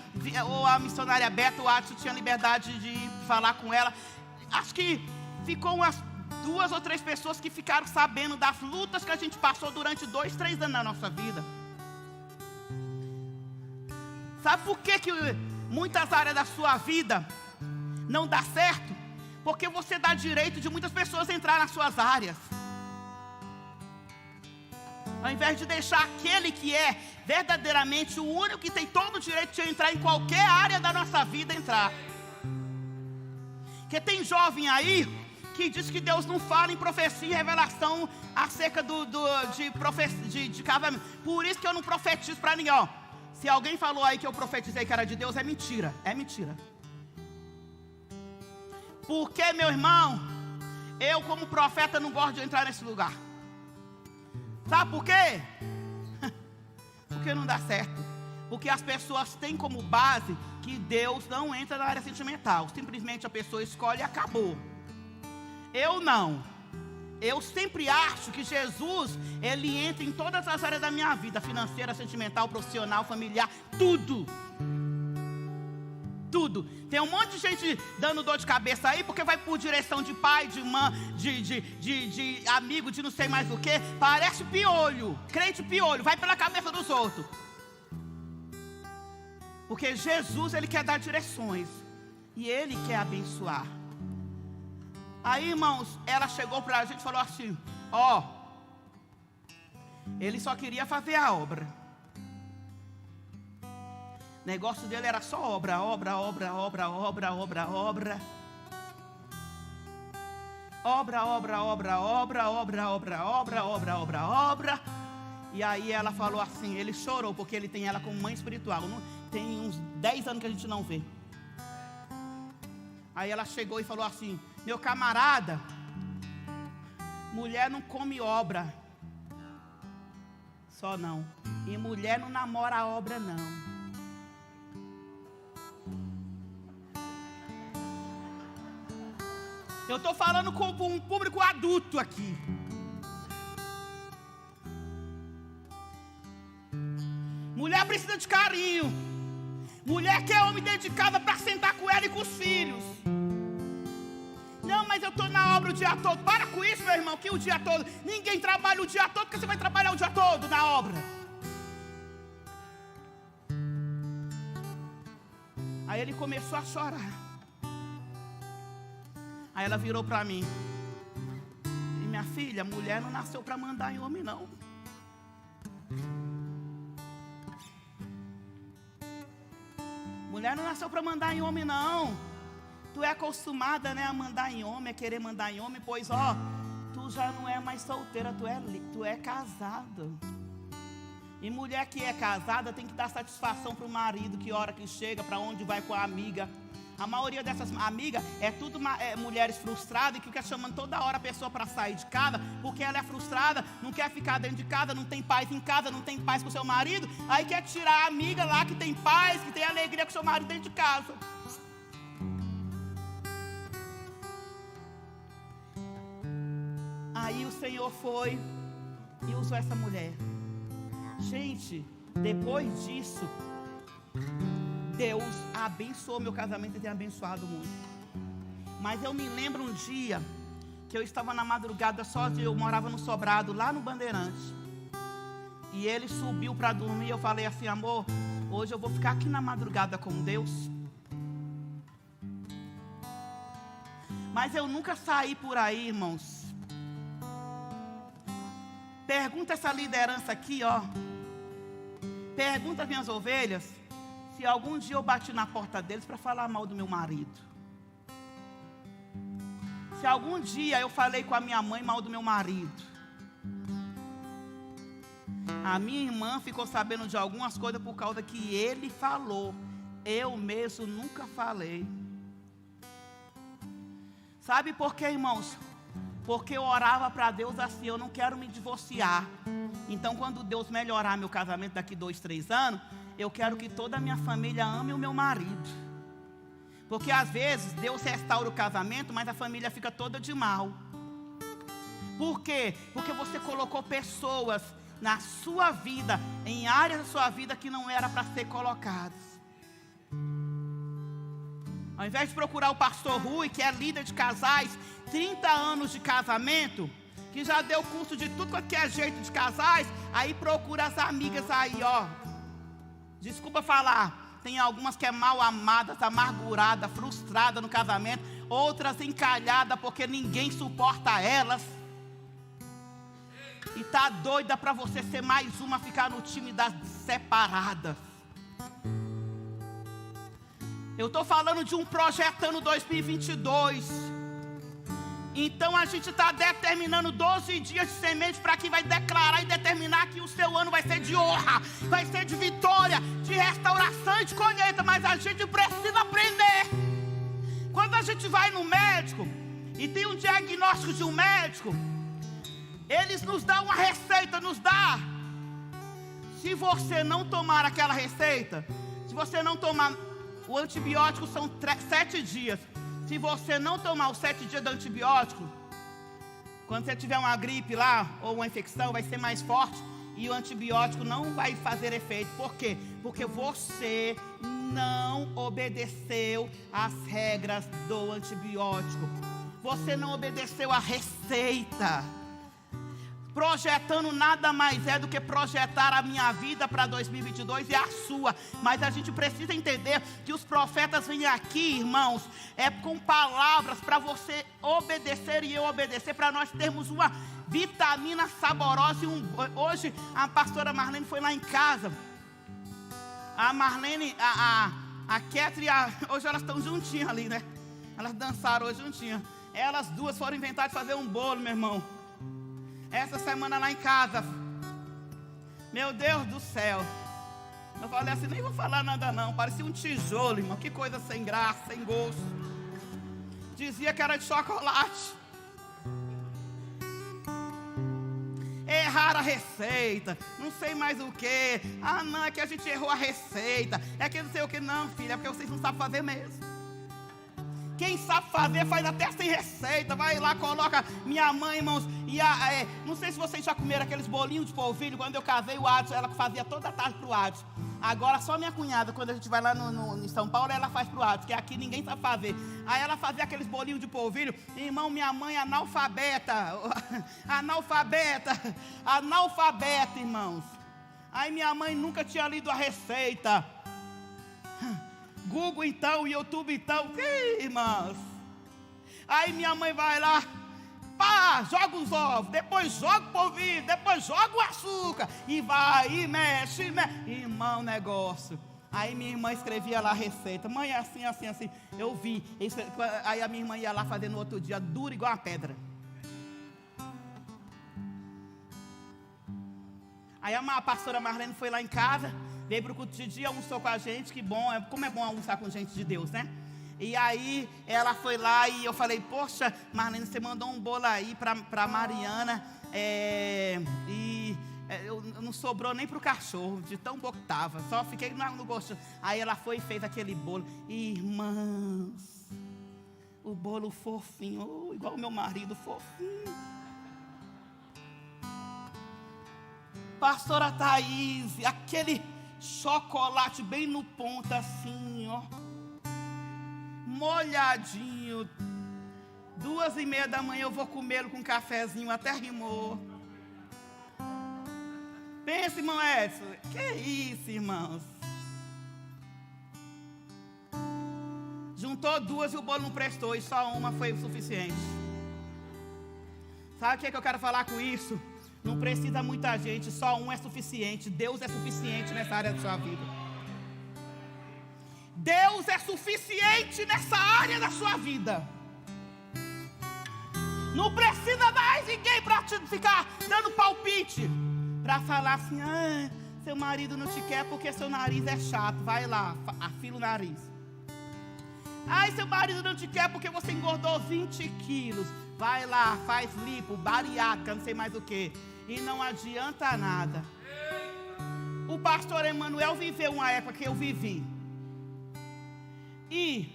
ou a missionária Beta, o Adson tinha liberdade de falar com ela. Acho que ficou umas 2 ou 3 pessoas que ficaram sabendo das lutas que a gente passou durante 2, 3 anos na nossa vida. Sabe por que muitas áreas da sua vida não dá certo? Porque você dá direito de muitas pessoas entrar nas suas áreas. Ao invés de deixar aquele que é verdadeiramente o único que tem todo o direito de entrar em qualquer área da nossa vida, entrar. Porque tem jovem aí que diz que Deus não fala em profecia e revelação acerca de casamento. Por isso que eu não profetizo para ninguém. Ó, se alguém falou aí que eu profetizei que era de Deus, é mentira. É mentira. Porque, meu irmão, eu como profeta não gosto de entrar nesse lugar. Sabe por quê? Porque não dá certo. Porque as pessoas têm como base que Deus não entra na área sentimental. Simplesmente a pessoa escolhe e acabou. Eu não. Eu sempre acho que Jesus, Ele entra em todas as áreas da minha vida. Financeira, sentimental, profissional, familiar, tudo. Tudo. Tem um monte de gente dando dor de cabeça aí, porque vai por direção de pai, de mãe, de amigo, de não sei mais o que. Parece piolho, crente piolho, vai pela cabeça dos outros. Porque Jesus, Ele quer dar direções, e Ele quer abençoar. Aí, irmãos, ela chegou para a gente e falou assim, ó, Ele só queria fazer a obra. O negócio dele era só obra. E aí ela falou assim, ele chorou, porque ele tem ela como mãe espiritual. Tem uns 10 anos que a gente não vê. Aí ela chegou e falou assim, meu camarada, mulher não come obra. Só não. E mulher não namora a obra não. Eu estou falando com um público adulto aqui. Mulher precisa de carinho. Mulher quer homem dentro de casa para sentar com ela e com os filhos. Não, mas eu estou na obra o dia todo. Para com isso, meu irmão, que o dia todo. Ninguém trabalha o dia todo, porque você vai trabalhar o dia todo na obra. Aí ele começou a chorar. Aí ela virou para mim. E minha filha, mulher não nasceu para mandar em homem, não. Mulher não nasceu para mandar em homem, não. Tu é acostumada, né, a mandar em homem, a querer mandar em homem. Pois, ó, tu já não é mais solteira, tu é casada. E mulher que é casada tem que dar satisfação para o marido, que hora que chega, para onde vai com a amiga. A maioria dessas amigas é tudo mulheres frustradas e que fica chamando toda hora a pessoa para sair de casa, porque ela é frustrada, não quer ficar dentro de casa, não tem paz em casa, não tem paz com o seu marido, aí quer tirar a amiga lá que tem paz, que tem alegria com o seu marido dentro de casa. Aí o Senhor foi e usou essa mulher. Gente, Depois disso, Deus abençoou meu casamento e tem abençoado muito. Mas eu me lembro um dia que eu estava na madrugada sozinho, eu morava no Sobrado, lá no Bandeirante. E ele subiu para dormir, eu falei assim: amor, hoje eu vou ficar aqui na madrugada com Deus. Mas eu nunca saí por aí, irmãos. Pergunta essa liderança aqui, ó. Pergunta às minhas ovelhas se algum dia eu bati na porta deles para falar mal do meu marido. Se algum dia eu falei com a minha mãe mal do meu marido. A minha irmã ficou sabendo de algumas coisas por causa que ele falou. Eu mesmo nunca falei. Sabe por quê, irmãos? Porque eu orava para Deus assim: eu não quero me divorciar. Então, quando Deus melhorar meu casamento daqui 2, 3 anos, eu quero que toda a minha família ame o meu marido. Porque às vezes Deus restaura o casamento, mas a família fica toda de mal. Por quê? Porque você colocou pessoas na sua vida, em áreas da sua vida que não era para ser colocadas. Ao invés de procurar o pastor Rui, que é líder de casais, 30 anos de casamento, que já deu curso de tudo quanto é jeito de casais, aí procura as amigas aí, ó. Desculpa falar, tem algumas que é mal amadas, amargurada, frustrada no casamento, outras encalhadas porque ninguém suporta elas. E tá doida para você ser mais uma, ficar no time das separadas. Eu estou falando de um projetando 2022. Então a gente está determinando 12 dias de semente para que vai declarar e determinar que o seu ano vai ser de honra, vai ser de vitória, de restauração e de colheita. Mas a gente precisa aprender. Quando a gente vai no médico e tem um diagnóstico de um médico, eles nos dão uma receita, nos dá. Se você não tomar aquela receita, se você não tomar, o antibiótico são 7 dias. Se você não tomar os 7 dias do antibiótico, quando você tiver uma gripe lá, ou uma infecção, vai ser mais forte e o antibiótico não vai fazer efeito. Por quê? Porque você não obedeceu às regras do antibiótico. Você não obedeceu à receita. Projetando nada mais é do que projetar a minha vida para 2022 e a sua. Mas a gente precisa entender que os profetas vêm aqui, irmãos, com palavras para você obedecer e eu obedecer, para nós termos uma vitamina saborosa. Hoje a pastora Marlene foi lá em casa. A Marlene, a Ketri, hoje elas estão juntinhas ali, né? Elas dançaram hoje juntinhas. Elas duas foram inventar de fazer um bolo, meu irmão. Essa semana lá em casa, meu Deus do céu, eu falei assim: nem vou falar nada não, parecia um tijolo, irmão, que coisa sem graça, sem gosto. Dizia que era de chocolate. Erraram a receita, não sei mais o que. Ah não, é que a gente errou a receita, é que não sei o que. Não, filha, é porque vocês não sabem fazer mesmo. Quem sabe fazer, faz até sem receita. Vai lá, coloca. Minha mãe, irmãos, não sei se vocês já comeram aqueles bolinhos de polvilho. Quando eu casei, o Adson, ela fazia toda a tarde pro Adson. Agora só minha cunhada, quando a gente vai lá em São Paulo, ela faz pro Adson, que aqui ninguém sabe fazer. Aí ela fazia aqueles bolinhos de polvilho. Irmão, minha mãe analfabeta, irmãos. Aí minha mãe nunca tinha lido a receita. Google então, YouTube então, irmãos. Aí minha mãe vai lá, pá, joga os ovos, depois joga o polvilho, depois joga o açúcar, e vai, e mexe, irmão, negócio. Aí minha irmã escrevia lá a receita: mãe, é assim, assim, assim. Eu vi, aí a minha irmã ia lá fazer no outro dia, duro igual uma pedra. Aí a pastora Marlene foi lá em casa, veio para o culto de dia, almoçou com a gente. Que bom, como é bom almoçar com gente de Deus, né? E aí ela foi lá e eu falei: poxa, Marlene, você mandou um bolo aí para Mariana, não sobrou nem para o cachorro, de tão bom que estava, só fiquei no gosto. Aí ela foi e fez aquele bolo. Irmãos, o bolo fofinho, igual o meu marido, fofinho. Pastora Thaís, aquele chocolate bem no ponto assim, ó, molhadinho. 2:30 da manhã eu vou comê-lo com um cafezinho, até rimou. Pensa, irmão Edson, que isso, irmãos? Juntou 2 e o bolo não prestou, e só uma foi o suficiente. Sabe o que eu quero falar com isso? Não precisa muita gente, só um é suficiente. Deus é suficiente nessa área da sua vida. Deus é suficiente nessa área da sua vida. Não precisa mais ninguém para te ficar dando palpite, para falar assim: seu marido não te quer porque seu nariz é chato. Vai lá, afila o nariz. Seu marido não te quer porque você engordou 20 quilos. Vai lá, faz lipo, bariátrica, não sei mais o que. E não adianta nada. O pastor Emanuel viveu uma época que eu vivi. E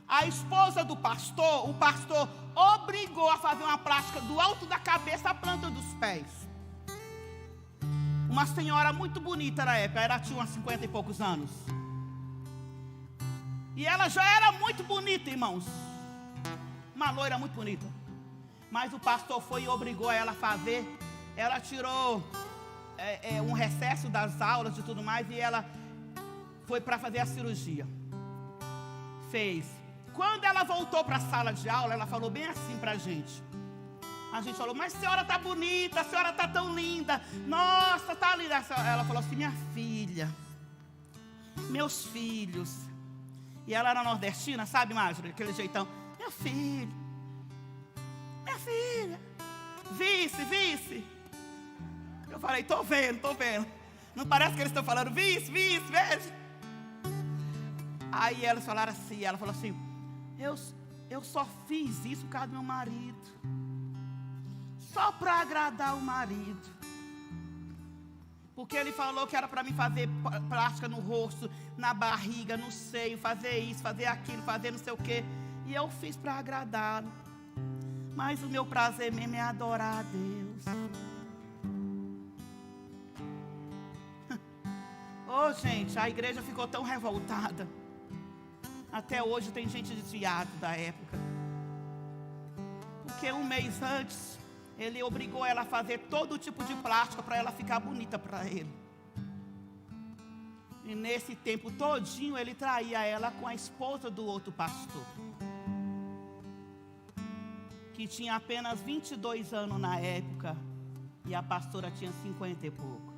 a esposa do pastor, o pastor obrigou a fazer uma plástica do alto da cabeça à planta dos pés. Uma senhora muito bonita na época, ela tinha uns 50 e poucos anos. E ela já era muito bonita, irmãos. Uma loira muito bonita. Mas o pastor foi e obrigou ela a fazer. Ela tirou um recesso das aulas e tudo mais, e ela foi para fazer a cirurgia. Fez. Quando ela voltou para a sala de aula, ela falou bem assim para a gente. A gente falou: mas a senhora está bonita, a senhora está tão linda. Nossa, está linda. Ela falou assim: minha filha, meus filhos. E ela era nordestina, sabe, Márcia? Aquele jeitão. Meu filho, minha filha, vice. Eu falei: tô vendo. Não parece que eles estão falando vice, veja. Aí elas falaram assim, ela falou assim: eu só fiz isso por causa do meu marido. Só para agradar o marido. Porque ele falou que era para mim fazer plástica no rosto, na barriga, no seio, fazer isso, fazer aquilo, fazer não sei o quê. E eu fiz para agradá-lo. Mas o meu prazer mesmo é adorar a Deus. Gente, a igreja ficou tão revoltada. Até hoje tem gente desviada da época. Porque um mês antes, ele obrigou ela a fazer todo tipo de plástica para ela ficar bonita para ele. E nesse tempo todinho, ele traía ela com a esposa do outro pastor, que tinha apenas 22 anos na época, e a pastora tinha 50 e pouco.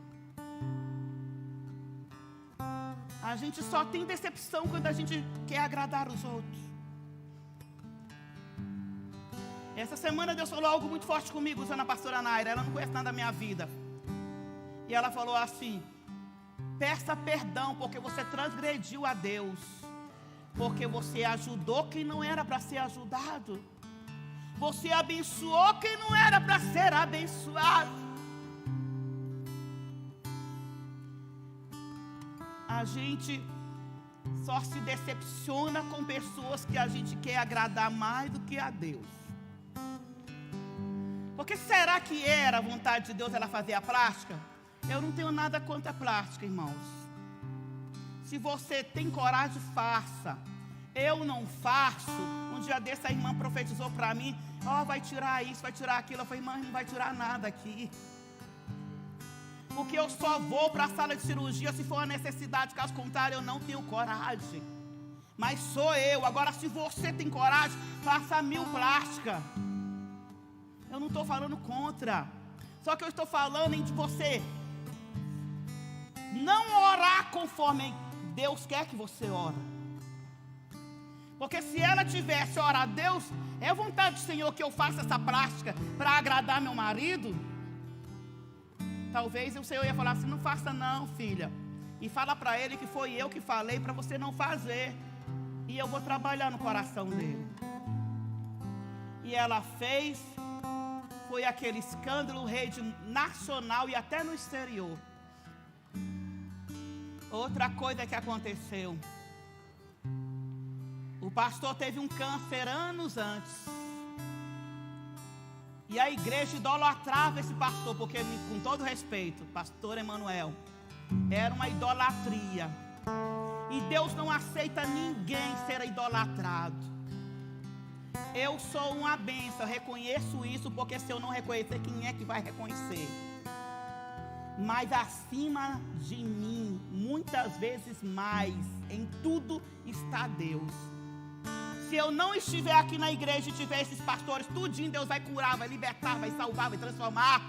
A gente só tem decepção quando a gente quer agradar os outros. Essa semana Deus falou algo muito forte comigo, usando a pastora Naira. Ela não conhece nada da minha vida. E ela falou assim: peça perdão porque você transgrediu a Deus. Porque você ajudou quem não era para ser ajudado. Você abençoou quem não era para ser abençoado. A gente só se decepciona com pessoas que a gente quer agradar mais do que a Deus. Porque será que era a vontade de Deus ela fazer a plástica? Eu não tenho nada contra a plástica, irmãos. Se você tem coragem, faça. Eu não faço. Um dia desse a irmã profetizou para mim: vai tirar isso, vai tirar aquilo. Eu falei: irmã, não vai tirar nada aqui. Porque eu só vou para a sala de cirurgia se for uma necessidade, caso contrário eu não tenho coragem. Mas sou eu. Agora, se você tem coragem, faça 1000 plásticas. Eu não estou falando contra. Só que eu estou falando em você não orar conforme Deus quer que você ore. Porque se ela tivesse orado: Deus, é vontade do Senhor que eu faça essa plástica para agradar meu marido, talvez o Senhor ia falar assim: não faça não, filha. E fala para ele que foi eu que falei para você não fazer. E eu vou trabalhar no coração dele. E ela fez. Foi aquele escândalo, rede nacional e até no exterior. Outra coisa que aconteceu: o pastor teve um câncer anos antes. E a igreja idolatrava esse pastor, porque, com todo respeito, pastor Emanuel, era uma idolatria. E Deus não aceita ninguém ser idolatrado. Eu sou uma bênção, eu reconheço isso, porque se eu não reconhecer, quem é que vai reconhecer? Mas acima de mim, muitas vezes mais, em tudo está Deus. Se eu não estiver aqui na igreja e tiver esses pastores, tudinho Deus vai curar, vai libertar, vai salvar, vai transformar.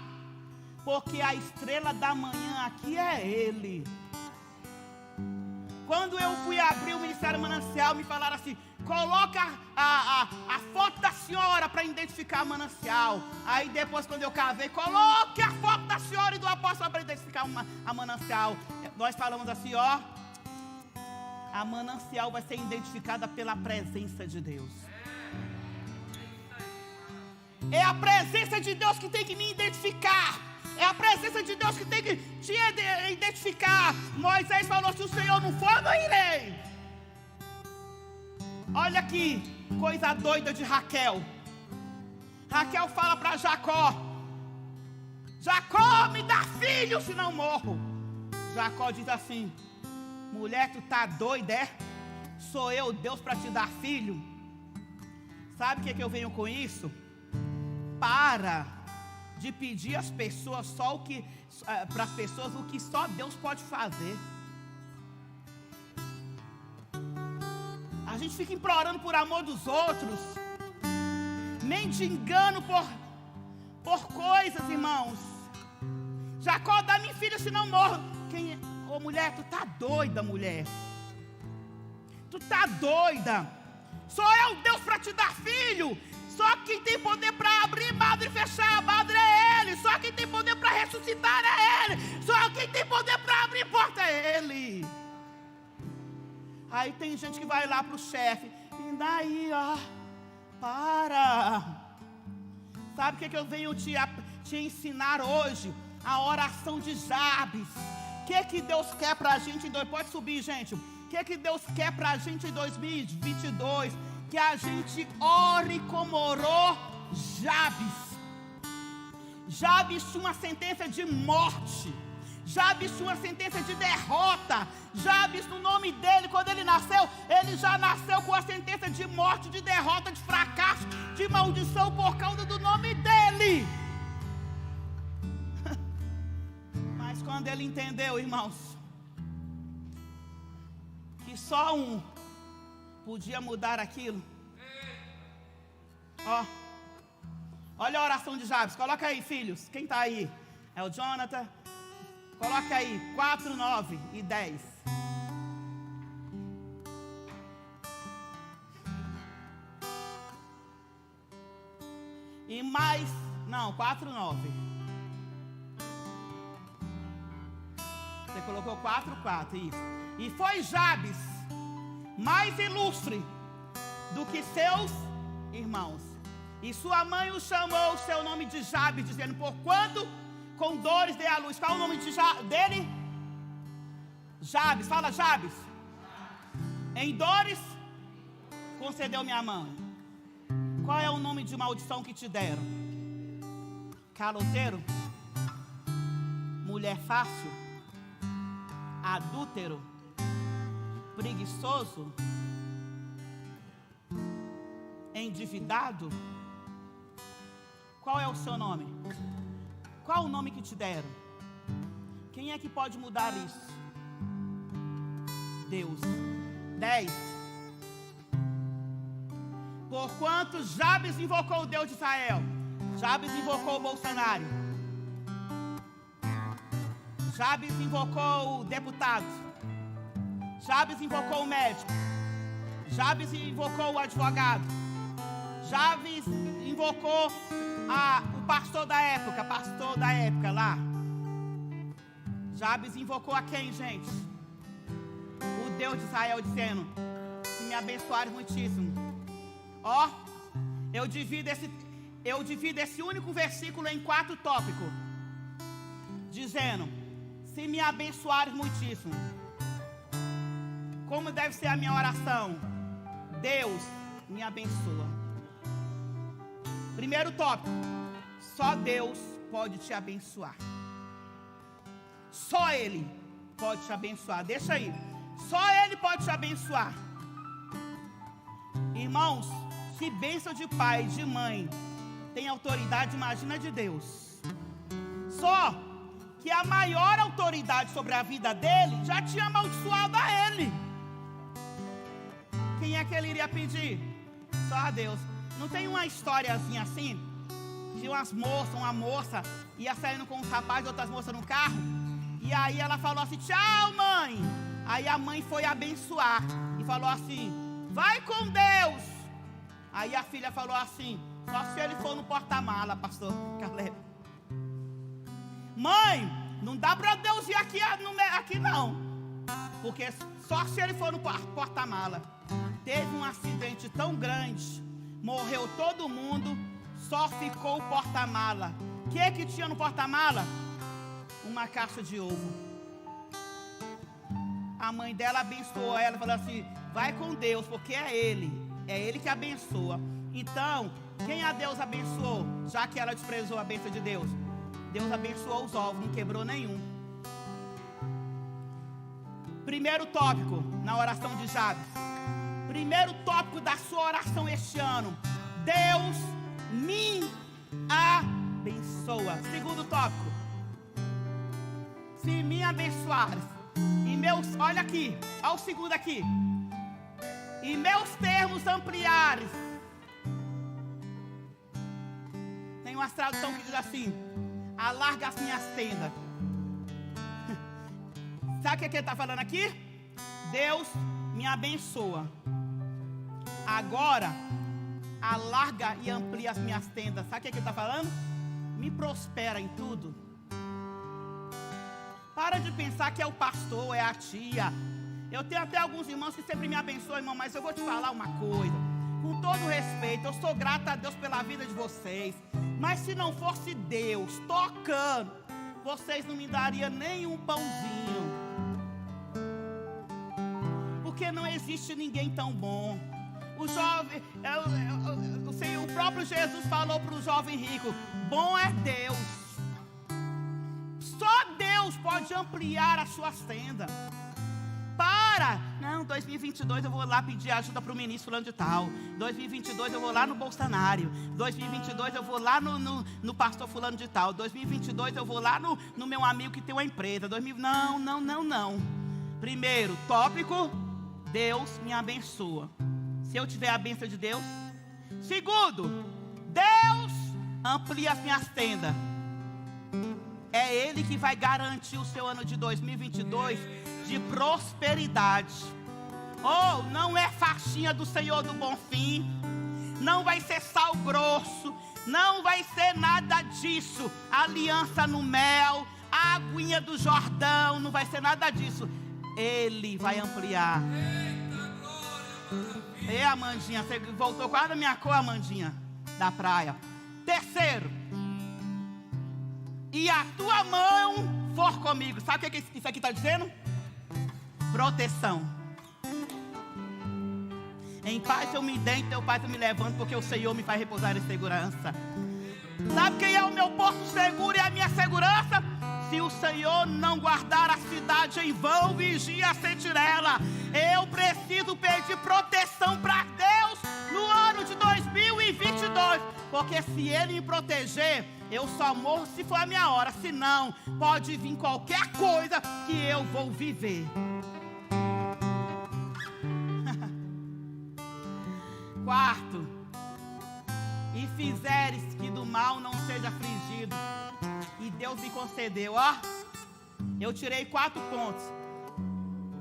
Porque a estrela da manhã aqui é Ele. Quando eu fui abrir o Ministério Manancial, me falaram assim: coloca a foto da senhora para identificar a Manancial. Aí depois, quando eu casei, coloque a foto da senhora e do apóstolo para identificar a Manancial. Nós falamos assim, ó, a Manancial vai ser identificada pela presença de Deus. É a presença de Deus que tem que me identificar. É a presença de Deus que tem que te identificar. Moisés falou: se o Senhor não for, não irei. Olha que coisa doida de Raquel. Raquel fala para Jacó: Jacó, me dá filho, senão morro. Jacó diz assim: mulher, tu tá doida, é? Sou eu Deus para te dar filho? Sabe o que eu venho com isso? Para de pedir às pessoas só o que, para as pessoas o que só Deus pode fazer. A gente fica implorando por amor dos outros, mendigando por coisas, irmãos. Jacó, dá-me filho, senão morro. Ô mulher, tu tá doida, mulher. Tu tá doida. Sou eu Deus para te dar filho. Só quem tem poder para abrir madre e fechar a madre é Ele. Só quem tem poder para ressuscitar é Ele. Só quem tem poder para abrir porta é Ele. Aí tem gente que vai lá pro chefe: e daí, ó, para. Sabe o que eu venho te ensinar hoje? A oração de Jabes. O que Deus quer pra gente? Pode subir, gente. O que Deus quer pra gente em 2022? Que a gente ore como orou Jabes. Jabes tinha uma sentença de morte. Jabes tinha uma sentença de derrota. Jabes, no nome dele, quando ele nasceu, ele já nasceu com a sentença de morte, de derrota, de fracasso, de maldição por causa do nome dele. Mas quando ele entendeu, irmãos, que só um podia mudar aquilo. Ó, olha a oração de Jabes. Coloca aí, filhos. Quem está aí? É o Jonathan. Coloca aí 4, 9 e 10. E mais, não, 4, 9. Você colocou 4, 4, isso. E foi Jabes mais ilustre do que seus irmãos. E sua mãe o chamou o seu nome de Jabes, dizendo: porquanto com dores dei à luz. Qual é o nome dele? Jabes. Fala, Jabes. Em dores concedeu minha mãe. Qual é o nome de maldição que te deram? Caloteiro? Mulher fácil? Adúltero? Preguiçoso? Endividado? Qual é o seu nome? Qual o nome que te deram? Quem é que pode mudar isso? Deus. 10. Porquanto Jabes invocou o Deus de Israel. Jabes invocou o Bolsonaro. Jabes invocou o deputado. Jabes invocou o médico. Jabes invocou o advogado. Jabes invocou o pastor da época lá. Jabes invocou a quem, gente? O Deus de Israel, dizendo: se me abençoares muitíssimo. Ó, eu divido esse único versículo em 4 tópicos, dizendo: se me abençoares muitíssimo. Como deve ser a minha oração? Deus me abençoa. Primeiro tópico: só Deus pode te abençoar. Só Ele pode te abençoar. Deixa aí. Só Ele pode te abençoar. Irmãos, se bênção de pai, de mãe tem autoridade, imagina de Deus. Só que a maior autoridade sobre a vida dele já tinha amaldiçoado a ele. Quem é que ele iria pedir? Só a Deus. Não tem uma historiazinha assim? De uma moça ia saindo com uns rapazes e outras moças no carro. E aí ela falou assim: tchau, mãe. Aí a mãe foi abençoar e falou assim: vai com Deus. Aí a filha falou assim: só se ele for no porta-mala, pastor Caleb. Mãe, não dá para Deus ir aqui não. Porque só se ele for no porta-mala. Teve um acidente tão grande, morreu todo mundo, só ficou o porta-mala. O que tinha no porta-mala? Uma caixa de ovo. A mãe dela abençoou ela e falou assim: vai com Deus, porque é Ele que abençoa. Então, quem a Deus abençoou? Já que ela desprezou a bênção de Deus, Deus abençoou os ovos, não quebrou nenhum. Primeiro tópico na oração de Jabes. Primeiro tópico da sua oração este ano: Deus me abençoa. Segundo tópico: se me abençoares e meus, olha aqui, olha o segundo aqui, e meus termos ampliares. Tem uma tradução que diz assim: alarga as minhas tendas. Sabe o que ele está falando aqui? Deus me abençoa. Agora, alarga e amplia as minhas tendas. Sabe o que ele está falando? Me prospera em tudo. Para de pensar que é o pastor, é a tia. Eu tenho até alguns irmãos que sempre me abençoam, irmão, mas eu vou te falar uma coisa. Com todo respeito, eu sou grata a Deus pela vida de vocês. Mas se não fosse Deus tocando, vocês não me dariam nem um pãozinho. Porque não existe ninguém tão bom. O jovem, o próprio Jesus falou para o jovem rico: bom é Deus. Só Deus pode ampliar as suas tendas. Não, 2022 eu vou lá pedir ajuda para o ministro fulano de tal. 2022 eu vou lá no bolsonário. 2022 eu vou lá no pastor fulano de tal. 2022 eu vou lá no meu amigo que tem uma empresa. Não. Primeiro tópico: Deus me abençoa. Se eu tiver a bênção de Deus. Segundo, Deus amplia as minhas tendas. É Ele que vai garantir o seu ano de 2022 de prosperidade. Oh, não é faixinha do Senhor do Bonfim. Não vai ser sal grosso. Não vai ser nada disso. Aliança no mel, a aguinha do Jordão. Não vai ser nada disso. Ele vai ampliar. Ei, Amandinha, você voltou quase da minha cor, Amandinha, da praia. Terceiro: e a tua mão for comigo. Sabe o que isso aqui está dizendo? Proteção. Em paz eu me deito, em teu paz eu me levanto, porque o Senhor me faz repousar em segurança. Sabe quem é o meu porto seguro e a minha segurança? Se o Senhor não guardar a cidade, em vão vigia a sentinela. Eu preciso pedir proteção para Deus no ano de 2022. Porque se Ele me proteger, eu só morro se for a minha hora. Se não, pode vir qualquer coisa que eu vou viver. Quarto: e fizeres que do mal não seja afligido. E Deus me concedeu, ó. Eu tirei 4 pontos.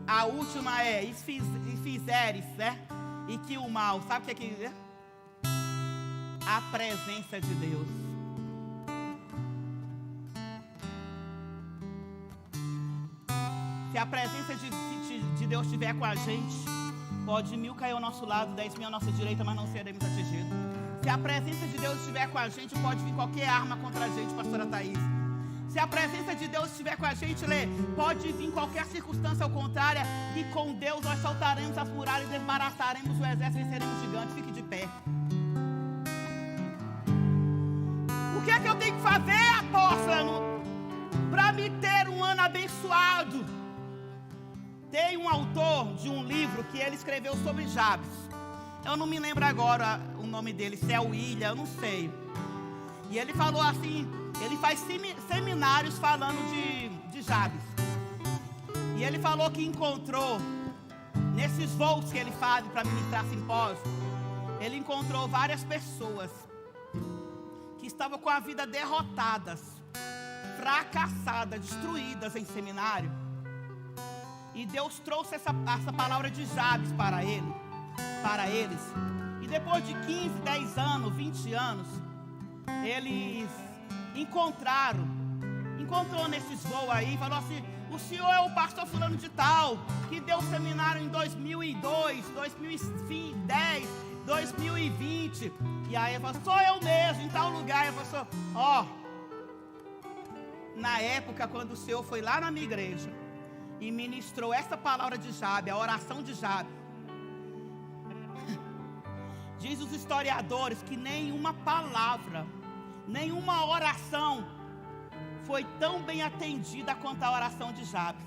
A última é: e fizeres, né? E que o mal, sabe o que é? A presença de Deus. Se a presença de Deus estiver com a gente, pode 1000 cair ao nosso lado, 10.000 à nossa direita, mas não seremos atingidos. Se a presença de Deus estiver com a gente, pode vir qualquer arma contra a gente, pastora Thaís. Se a presença de Deus estiver com a gente, Lê, pode vir qualquer circunstância ao contrário, que com Deus nós saltaremos as muralhas, desembaraçaremos o exército e seremos gigantes. Fique de pé. O que é que eu tenho que fazer, apóstolo, para me ter um ano abençoado? Tem um autor de um livro que ele escreveu sobre Jabes. Eu não me lembro agora o nome dele, se é o William, eu não sei. E ele falou assim, ele faz seminários falando de Jabes. E ele falou que encontrou, nesses voos que ele faz para ministrar simpósio, ele encontrou várias pessoas que estavam com a vida derrotadas, fracassadas, destruídas em seminário. E Deus trouxe essa palavra de Jabes para eles. E depois de 15, 10 anos, 20 anos, eles encontrou nesses voos aí, falou assim: o senhor é o pastor fulano de tal, que deu seminário em 2002, 2010, 2020. E aí ele falou: sou eu mesmo, em tal lugar. Ele falou: ó, na época quando o senhor foi lá na minha igreja e ministrou essa palavra de Jabes, a oração de Jabes, diz os historiadores que nenhuma palavra, nenhuma oração foi tão bem atendida quanto a oração de Jabes.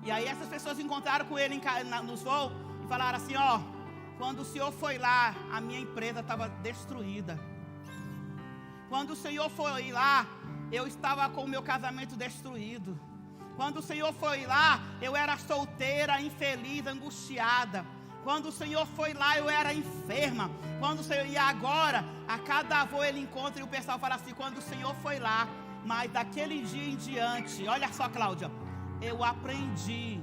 E aí essas pessoas encontraram com ele nos voos e falaram assim: ó, quando o senhor foi lá, a minha empresa estava destruída. Quando o senhor foi lá, eu estava com o meu casamento destruído. Quando o senhor foi lá, eu era solteira, infeliz, angustiada. Quando o senhor foi lá, eu era enferma. E agora, a cada voo ele encontra e o pessoal fala assim: quando o senhor foi lá, mas daquele dia em diante, olha só, Cláudia, eu aprendi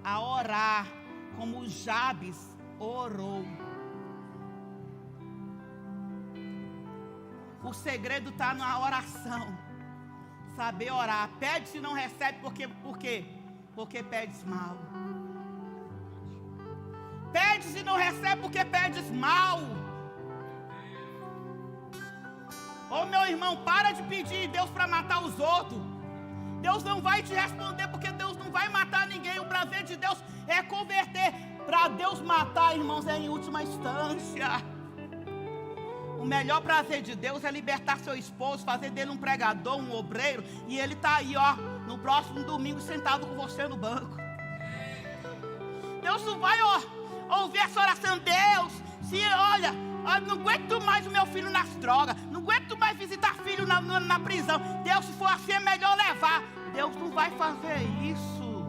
a orar como Jabes orou. O segredo está na oração. Saber orar. Pede se não recebe, por quê? Porque pedes mal. Pede se não recebe porque pedes mal. Ô meu irmão, para de pedir Deus para matar os outros. Deus não vai te responder, porque Deus não vai matar ninguém. O prazer de Deus é converter. Para Deus matar, irmãos, é em última instância. O melhor prazer de Deus é libertar seu esposo, fazer dele um pregador, um obreiro, e ele está aí, ó, no próximo domingo sentado com você no banco. Deus não vai, ó, ouvir essa oração. Deus, se olha, não aguento mais o meu filho nas drogas, não aguento mais visitar filho na prisão. Deus, se for assim, é melhor levar. Deus não vai fazer isso.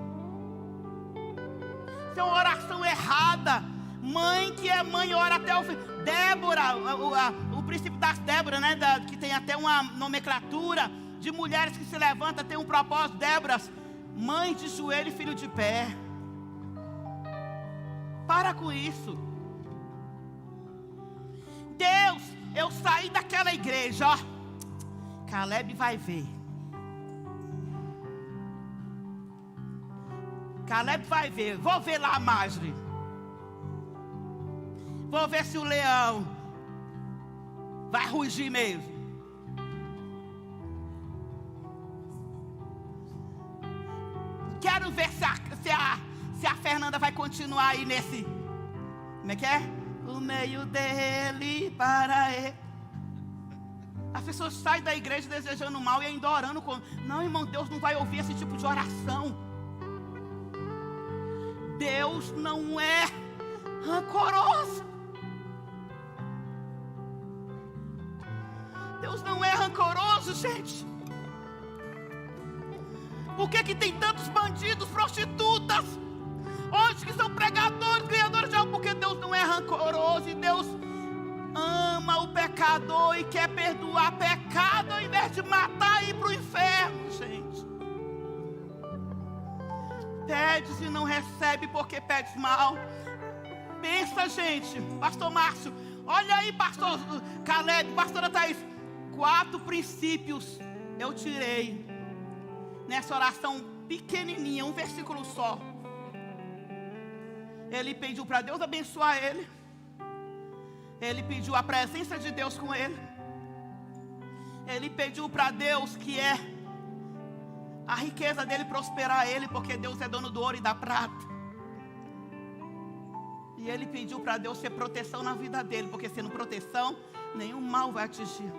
Isso é uma oração errada. Mãe que é mãe ora até o fim. Débora, o princípio das Débora, né, que tem até uma nomenclatura de mulheres que se levantam, tem um propósito. Déboras, mãe de joelho e filho de pé. Para com isso. Deus, eu saí daquela igreja, ó, Caleb vai ver. Caleb vai ver. Vou ver lá a Marjorie. Vou ver se o leão vai rugir mesmo. Quero ver se a Fernanda vai continuar aí nesse... Como é que é? O meio dele para ele. As pessoas saem da igreja desejando mal e ainda orando com... Não, irmão, Deus não vai ouvir esse tipo de oração. Deus não é rancoroso. Deus não é rancoroso, gente. Por que tem tantos bandidos, prostitutas, hoje que são pregadores, ganhadores de algo? Porque Deus não é rancoroso. E Deus ama o pecador e quer perdoar pecado, ao invés de matar e ir para o inferno, gente. Pede se não recebe porque pedes mal. Pensa, gente. Pastor Márcio, olha aí, pastor Caleb, pastora Thaís. 4 princípios eu tirei nessa oração pequenininha, um versículo só. Ele pediu para Deus abençoar ele. Ele pediu a presença de Deus com ele. Ele pediu para Deus que é a riqueza dele prosperar ele, porque Deus é dono do ouro e da prata. E ele pediu para Deus ser proteção na vida dele, porque sendo proteção, nenhum mal vai atingir.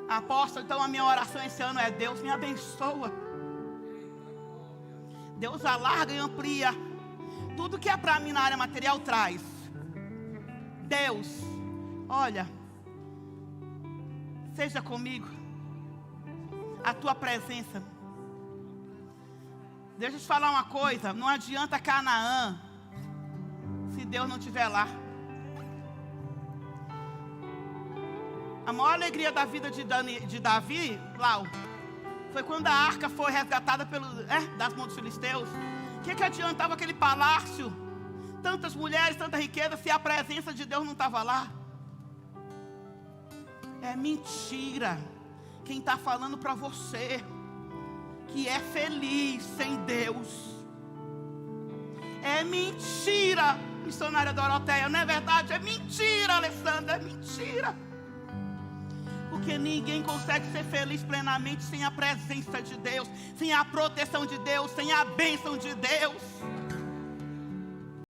Apóstolo, então a minha oração esse ano é: Deus me abençoa. Deus alarga e amplia. Tudo que é para mim na área material, traz. Deus, olha, seja comigo. A tua presença. Deixa eu te falar uma coisa. Não adianta Canaã se Deus não estiver lá. A maior alegria da vida de Davi, Lau, foi quando a arca foi resgatada das mãos dos filisteus. O que adiantava aquele palácio, tantas mulheres, tanta riqueza, se a presença de Deus não estava lá? É mentira quem está falando para você que é feliz sem Deus. É mentira, missionária Doroteia, não é verdade? É mentira, Alessandra, é mentira. Porque ninguém consegue ser feliz plenamente sem a presença de Deus, sem a proteção de Deus, sem a bênção de Deus.